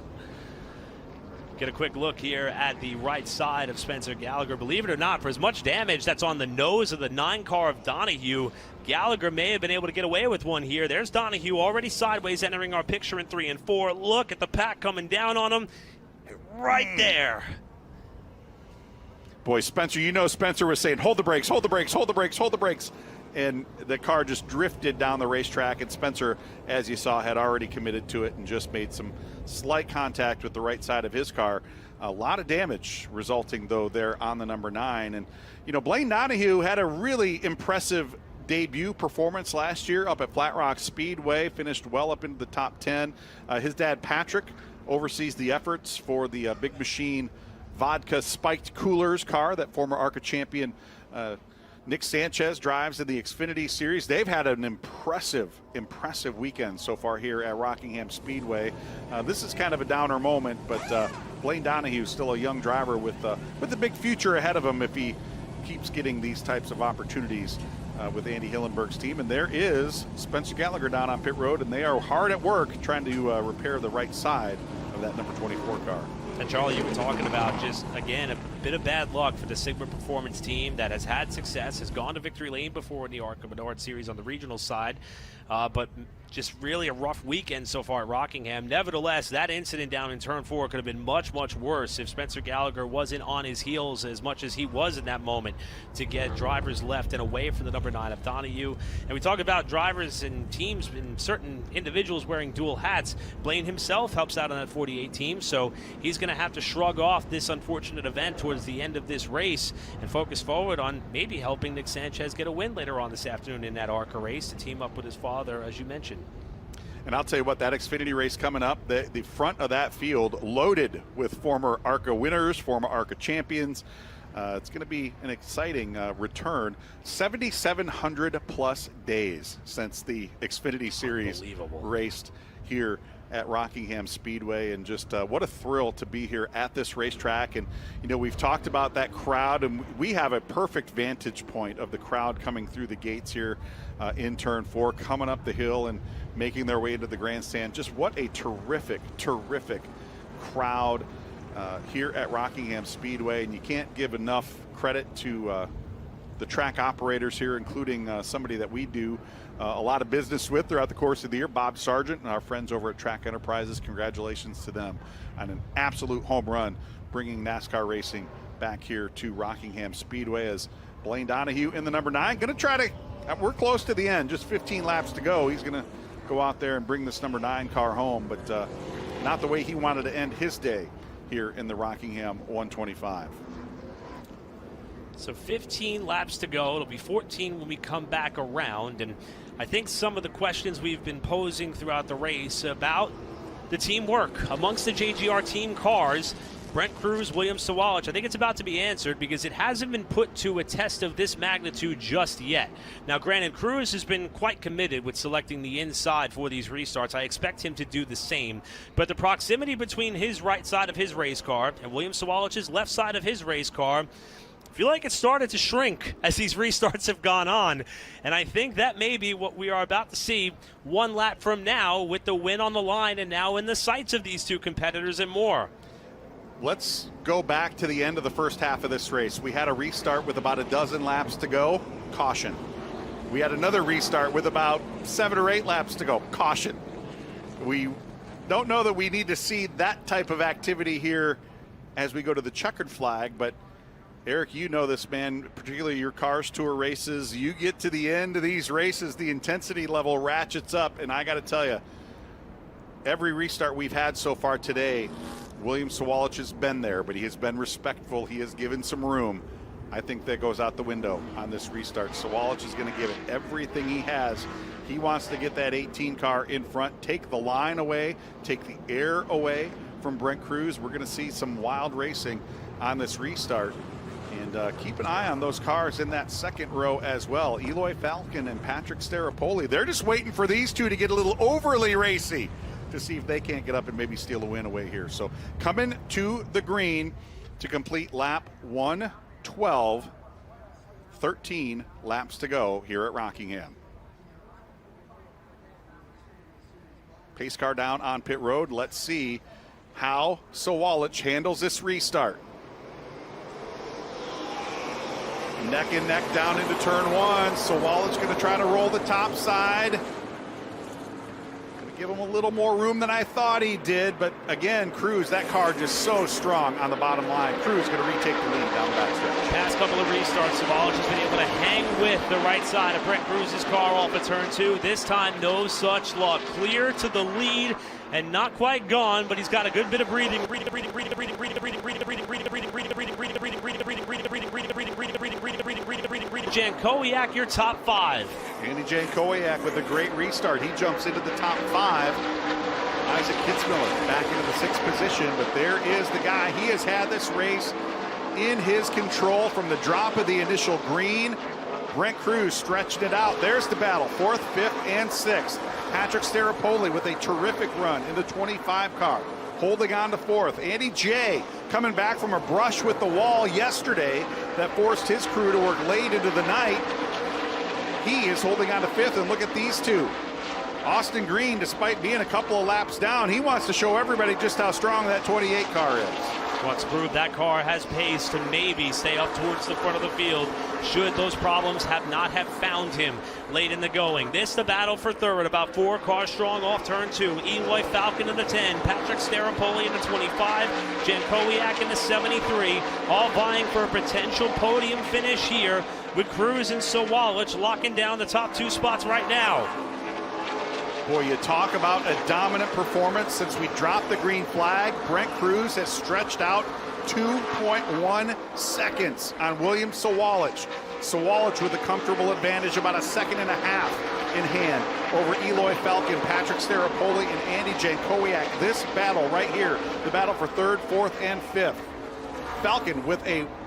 Get a quick look here at the right side of Spencer Gallagher. Believe it or not, for as much damage that's on the nose of the 9 car of Donahue, Gallagher may have been able to get away with one here. There's Donahue already sideways entering our picture in 3 and 4. Look at the pack coming down on him right there. Boy, Spencer, you know Spencer was saying, hold the brakes, hold the brakes, hold the brakes, hold the brakes. And the car just drifted down the racetrack, and Spencer, as you saw, had already committed to it and just made some slight contact with the right side of his car. A lot of damage resulting, though, there on the number 9. And, you know, Blaine Donahue had a really impressive debut performance last year up at Flat Rock Speedway, finished well up into the top 10. His dad, Patrick, oversees the efforts for the Big Machine vodka spiked coolers car that former ARCA champion Nick Sanchez drives in the Xfinity Series. They've had an impressive weekend so far here at Rockingham Speedway. This is kind of a downer moment, but Blaine Donahue, still a young driver with a big future ahead of him if he keeps getting these types of opportunities with Andy Hillenberg's team. And there is Spencer Gallagher down on pit road, and they are hard at work trying to repair the right side of that number 24 car. And Charlie, you were talking about just, again, a bit of bad luck for the Sigma Performance team that has had success, has gone to victory lane before in the ARCA Menard Series on the regional side, but just really a rough weekend so far at Rockingham. Nevertheless, that incident down in Turn 4 could have been much, much worse if Spencer Gallagher wasn't on his heels as much as he was in that moment to get drivers left and away from the number 9 of Donahue. And we talk about drivers and teams and certain individuals wearing dual hats. Blaine himself helps out on that 48 team, so he's going to have to shrug off this unfortunate event towards the end of this race and focus forward on maybe helping Nick Sanchez get a win later on this afternoon in that ARCA race to team up with his father, as you mentioned. And I'll tell you what, that Xfinity race coming up, the front of that field loaded with former ARCA winners, former ARCA champions. It's going to be an exciting return. 7,700 plus days since the Xfinity Series raced here at Rockingham Speedway, and just what a thrill to be here at this racetrack. And you know, we've talked about that crowd, and we have a perfect vantage point of the crowd coming through the gates here in Turn 4, coming up the hill and making their way into the grandstand. Just what a terrific crowd here at Rockingham Speedway, and you can't give enough credit to the track operators here, including somebody that we do a lot of business with throughout the course of the year, Bob Sargent and our friends over at Track Enterprises. Congratulations to them on an absolute home run bringing NASCAR racing back here to Rockingham Speedway, as Blaine Donahue in the number 9 going to try to, we're close to the end, just 15 laps to go. He's going to go out there and bring this number 9 car home, but not the way he wanted to end his day here in the Rockingham 125. So 15 laps to go. It'll be 14 when we come back around. And I think some of the questions we've been posing throughout the race about the teamwork amongst the JGR team cars, Brent Cruz, William Sawalich, I think it's about to be answered because it hasn't been put to a test of this magnitude just yet. Now, granted, Cruz has been quite committed with selecting the inside for these restarts. I expect him to do the same. But the proximity between his right side of his race car and William Sawalich's left side of his race car, I feel like it started to shrink as these restarts have gone on. And I think that may be what we are about to see one lap from now, with the win on the line and now in the sights of these two competitors and more. Let's go back to the end of the first half of this race. We had a restart with about a dozen laps to go. Caution. We had another restart with about 7 or 8 laps to go. Caution. We don't know that we need to see that type of activity here as we go to the checkered flag, but Eric, you know this, man, particularly your Cars Tour races. You get to the end of these races, the intensity level ratchets up, and I got to tell you, every restart we've had so far today, William Sawalich has been there, but he has been respectful. He has given some room. I think that goes out the window on this restart. Sawalich is going to give it everything he has. He wants to get that 18 car in front, take the line away, take the air away from Brent Cruz. We're going to see some wild racing on this restart. And keep an eye on those cars in that second row as well. Eloy Falcon and Patrick Staropoli, they're just waiting for these two to get a little overly racy to see if they can't get up and maybe steal a win away here. So coming to the green to complete lap 112, 13 laps to go here at Rockingham. Pace car down on pit road. Let's see how Sawalich handles this restart. Neck and neck down into turn 1. Sawalich going to try to roll the top side. Going to Give him a little more room than I thought he did, but again, Cruz, that car just so strong on the bottom line. Cruz going to retake the lead down the backstretch. Past couple of restarts, Savalas has been able to hang with the right side of Brent Cruz's car off of turn 2. This time, no such luck. Clear to the lead and not quite gone, but he's got a good bit of breathing. Jankowiak, your top 5. Andy Jankowiak with a great restart. He jumps into the top 5. Isaac Kitzmiller back into the 6th position, but there is the guy. He has had this race in his control from the drop of the initial green. Brent Cruz stretched it out. There's the battle, 4th, 5th, and 6th. Patrick Staropoli with a terrific run in the 25 car, holding on to 4th. Andy J coming back from a brush with the wall yesterday that forced his crew to work late into the night. He is holding on to 5th, and look at these two. Austin Green, despite being a couple of laps down, he wants to show everybody just how strong that 28 car is. Wants to prove that car has pace to maybe stay up towards the front of the field should those problems not have found him late in the going. This the battle for 3rd, about 4 cars strong off turn 2. Eloy Falcon in the 10, Patrick Staropoli in the 25, Jankowiak in the 73, all vying for a potential podium finish here with Cruz and Sawalich locking down the top 2 spots right now. Boy, you talk about a dominant performance since we dropped the green flag. Brent Cruz has stretched out 2.1 seconds on William Sawalich. Sawalich with a comfortable advantage, about a 1.5 seconds in hand over Eloy Falcon, Patrick Staropoli, and Andy Jankowiak. This battle right here, the battle for 3rd, 4th, and 5th. Falcon with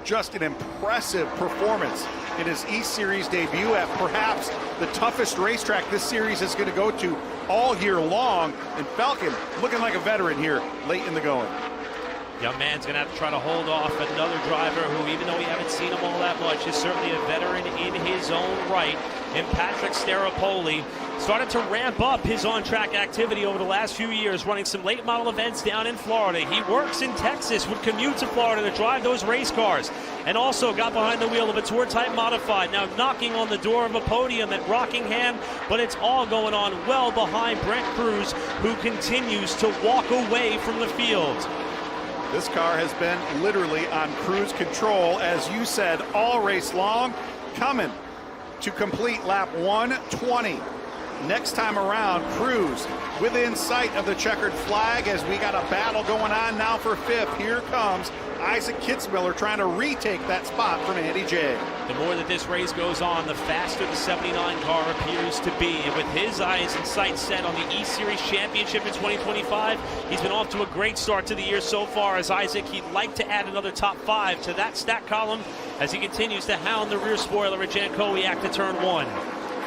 just an impressive performance in his East Series debut at perhaps the toughest racetrack this series is going to go to all year long. And Falcon looking like a veteran here late in the going. Young man's going to have to try to hold off another driver who, even though we haven't seen him all that much, is certainly a veteran in his own right. And Patrick Staropoli started to ramp up his on-track activity over the last few years, running some late model events down in Florida. He works in Texas, would commute to Florida to drive those race cars, and also got behind the wheel of a Tour Type Modified, now knocking on the door of a podium at Rockingham, but it's all going on well behind Brent Cruz, who continues to walk away from the field. This car has been literally on cruise control, as you said, all race long, coming to complete lap 120. Next time around, Cruz within sight of the checkered flag as we got a battle going on now for 5th. Here comes Isaac Kitzmiller trying to retake that spot from Andy J. The more that this race goes on, the faster the 79 car appears to be. And with his eyes and sights set on the East Series Championship in 2025, he's been off to a great start to the year so far. As Isaac, he'd like to add another top 5 to that stat column as he continues to hound the rear spoiler at Jankowiak to turn 1.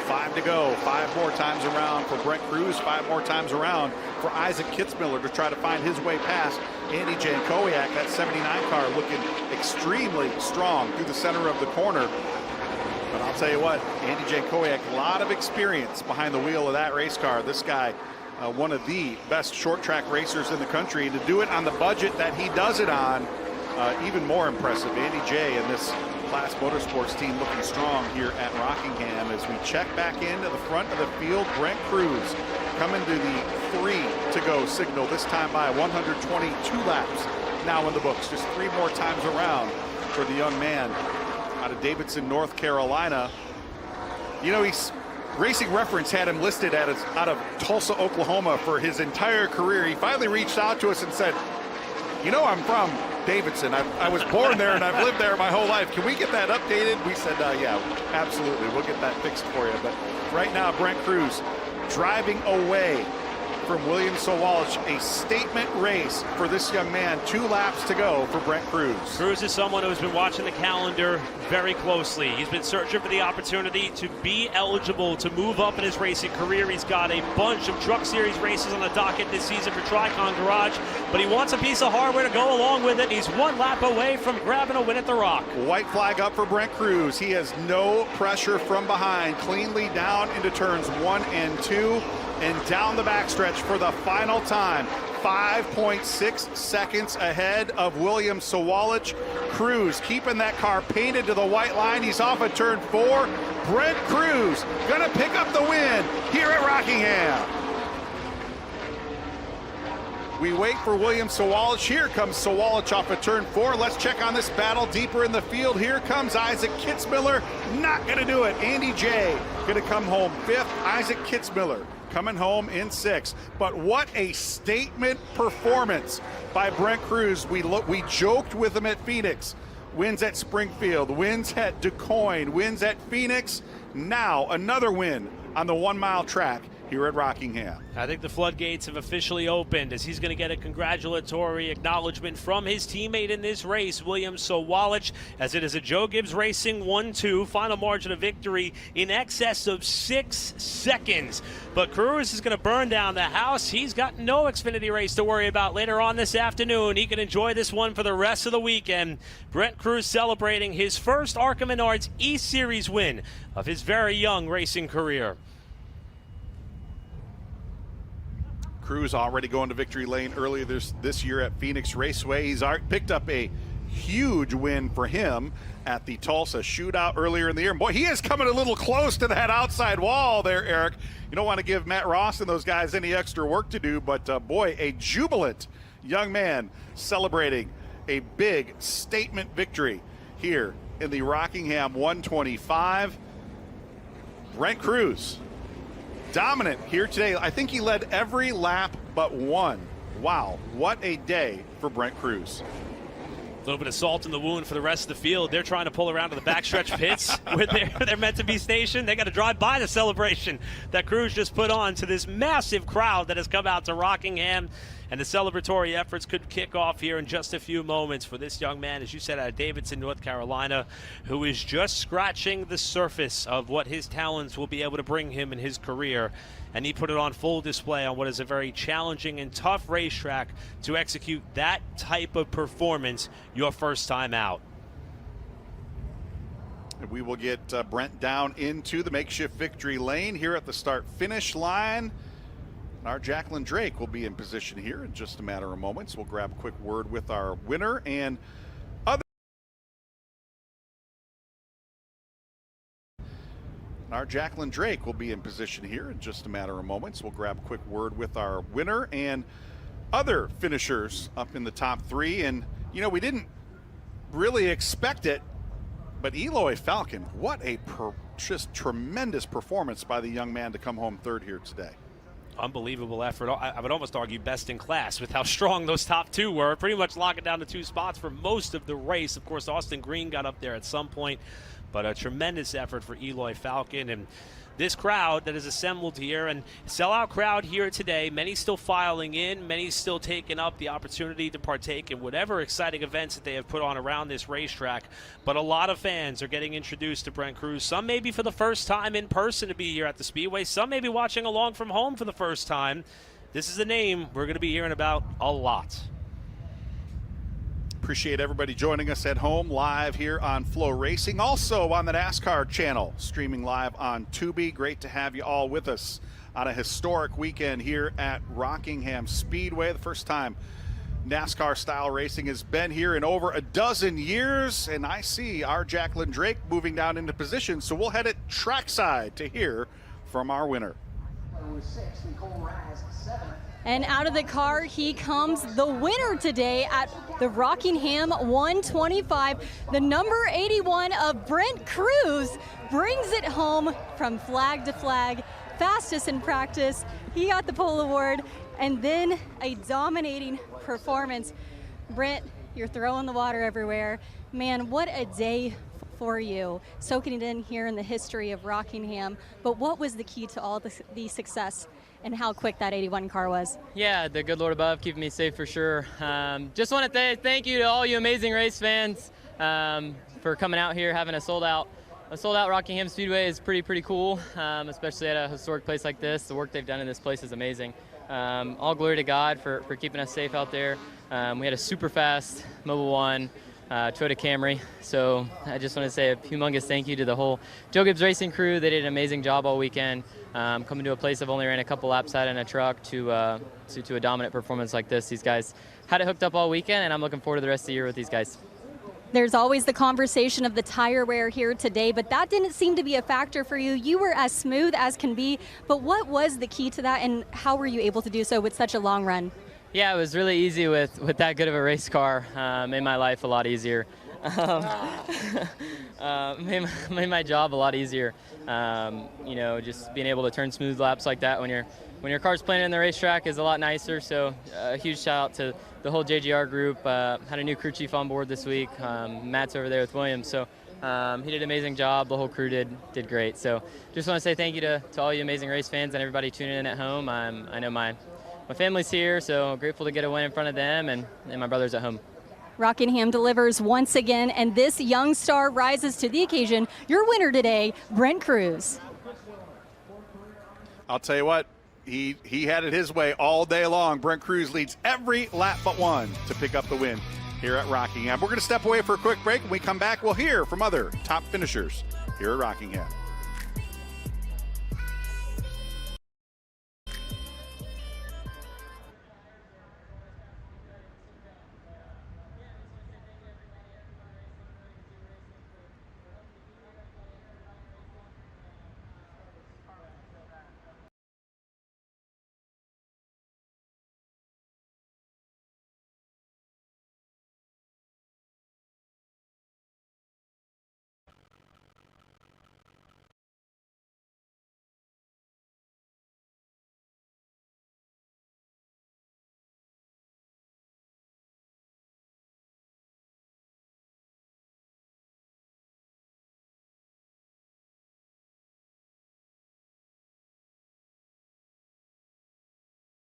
5 to go, 5 more times around for Brent Cruz, 5 more times around for Isaac Kitzmiller to try to find his way past Andy Jankowiak. That 79 car looking extremely strong through the center of the corner. But I'll tell you what, Andy Jankowiak, a lot of experience behind the wheel of that race car. This guy, one of the best short track racers in the country, and to do it on the budget that he does it on, even more impressive. Andy J and this Class Motorsports team looking strong here at Rockingham as we check back into the front of the field. Brent Cruz coming to the 3 to go signal, this time by 122 laps now in the books. Just 3 more times around for the young man out of Davidson, North Carolina. You know, Racing Reference had him listed out of Tulsa, Oklahoma for his entire career. He finally reached out to us and said, you know, I'm from Davidson. I was born there and I've lived there my whole life. Can we get that updated? We said, yeah, absolutely. We'll get that fixed for you. But right now, Brent Cruz driving away from William Sawalich. A statement race for this young man. 2 laps to go for Brent Cruz. Cruz is someone who's been watching the calendar very closely. He's been searching for the opportunity to be eligible to move up in his racing career. He's got a bunch of Truck Series races on the docket this season for Tricon Garage, but he wants a piece of hardware to go along with it. He's 1 lap away from grabbing a win at the Rock. White flag up for Brent Cruz. He has no pressure from behind. Cleanly down into turns 1 and 2. And down the backstretch for the final time. 5.6 seconds ahead of William Sawalich. Cruz keeping that car painted to the white line. He's off at turn 4. Brent Cruz gonna pick up the win here at Rockingham. We wait for William Sawalich. Here comes Sawalich off of turn 4. Let's check on this battle deeper in the field. Here comes Isaac Kitzmiller. Not going to do it. Andy J. going to come home 5th. Isaac Kitzmiller coming home in 6th. But what a statement performance by Brent Crews. We joked with him at Phoenix. Wins at Springfield, wins at DuQuoin, wins at Phoenix. Now another win on the 1 mile track here at Rockingham. I think the floodgates have officially opened as he's going to get a congratulatory acknowledgement from his teammate in this race, William Sawalich, as it is a Joe Gibbs Racing 1-2, final margin of victory in excess of 6 seconds. But Crews is going to burn down the house. He's got no Xfinity race to worry about later on this afternoon. He can enjoy this one for the rest of the weekend. Brent Crews celebrating his first ARCA Menards E-Series win of his very young racing career. Crews already going to victory lane earlier this year at Phoenix Raceway. He's picked up a huge win for him at the Tulsa Shootout earlier in the year. And boy, he is coming a little close to that outside wall there, Eric. You don't want to give Matt Ross and those guys any extra work to do, but boy, a jubilant young man celebrating a big statement victory here in the Rockingham 125. Brent Crews, dominant here today. I think he led every lap but one. Wow, what a day for Brent Crews. A little bit of salt in the wound for the rest of the field. They're trying to pull around to the backstretch pits where they're meant to be stationed. They got to drive by the celebration that Crews just put on to this massive crowd that has come out to Rockingham. And the celebratory efforts could kick off here in just a few moments for this young man, as you said, out of Davidson, North Carolina, who is just scratching the surface of what his talents will be able to bring him in his career. And he put it on full display on what is a very challenging and tough racetrack to execute that type of performance your first time out. And we will get Brent down into the makeshift victory lane here at the start-finish line. Our Jacqueline Drake will be in position here in just a matter of moments. We'll grab a quick word with our winner and other. Our Jacqueline Drake will be in position here in just a matter of moments. We'll grab a quick word with our winner and other finishers up in the top 3. And, you know, we didn't really expect it, but Eloy Falcon, what a just tremendous performance by the young man to come home 3rd here today. Unbelievable effort. I would almost argue best in class with how strong those top 2 were. Pretty much locking down the 2 spots for most of the race. Of course, Austin Green got up there at some point, but a tremendous effort for Eloy Falcon. And this crowd that is assembled here, and sellout crowd here today, many still filing in, many still taking up the opportunity to partake in whatever exciting events that they have put on around this racetrack. But a lot of fans are getting introduced to Brent Crews. Some maybe for the first time in person to be here at the Speedway. Some may be watching along from home for the first time. This is a name we're going to be hearing about a lot. Appreciate everybody joining us at home live here on Flow Racing, also on the NASCAR channel, streaming live on Tubi. Great to have you all with us on a historic weekend here at Rockingham Speedway. The first time NASCAR style racing has been here in over a dozen years, and I see our Jacqueline Drake moving down into position, so we'll head it trackside to hear from our winner. And out of the car, he comes, the winner today at the Rockingham 125. The number 81 of Brent Crews brings it home from flag to flag, fastest in practice. He got the pole award, and then a dominating performance. Brent, you're throwing the water everywhere. Man, what a day for you, soaking it in here in the history of Rockingham. But what was the key to all the success and how quick that 81 car was? Yeah, the good Lord above keeping me safe for sure. Just want to thank you to all you amazing race fans for coming out here, having a sold out Rockingham Speedway is pretty cool, especially at a historic place like this. The work they've done in this place is amazing. All glory to God for keeping us safe out there. We had a super fast Mobil 1 Toyota Camry, so I just want to say a humongous thank you to the whole Joe Gibbs Racing crew. They did an amazing job all weekend. Coming to a place I've only ran a couple laps at in a truck to a dominant performance like this. These guys had it hooked up all weekend, and I'm looking forward to the rest of the year with these guys. There's always the conversation of the tire wear here today, but that didn't seem to be a factor for you. You were as smooth as can be, but what was the key to that, and how were you able to do so with such a long run? Yeah, it was really easy with that good of a race car. Made my life a lot easier. Made my job a lot easier. You know, just being able to turn smooth laps like that when your car's playing in the racetrack is a lot nicer. So a huge shout out to the whole JGR group. Had a new crew chief on board this week. Matt's over there with Williams. So he did an amazing job. The whole crew did great. So just want to say thank you to all you amazing race fans and everybody tuning in at home. I know my family's here, so grateful to get a win in front of them and my brothers at home. Rockingham delivers once again, and this young star rises to the occasion. Your winner today, Brent Cruz. I'll tell you what, he had it his way all day long. Brent Cruz leads every lap but one to pick up the win here at Rockingham. We're going to step away for a quick break. When we come back, we'll hear from other top finishers here at Rockingham.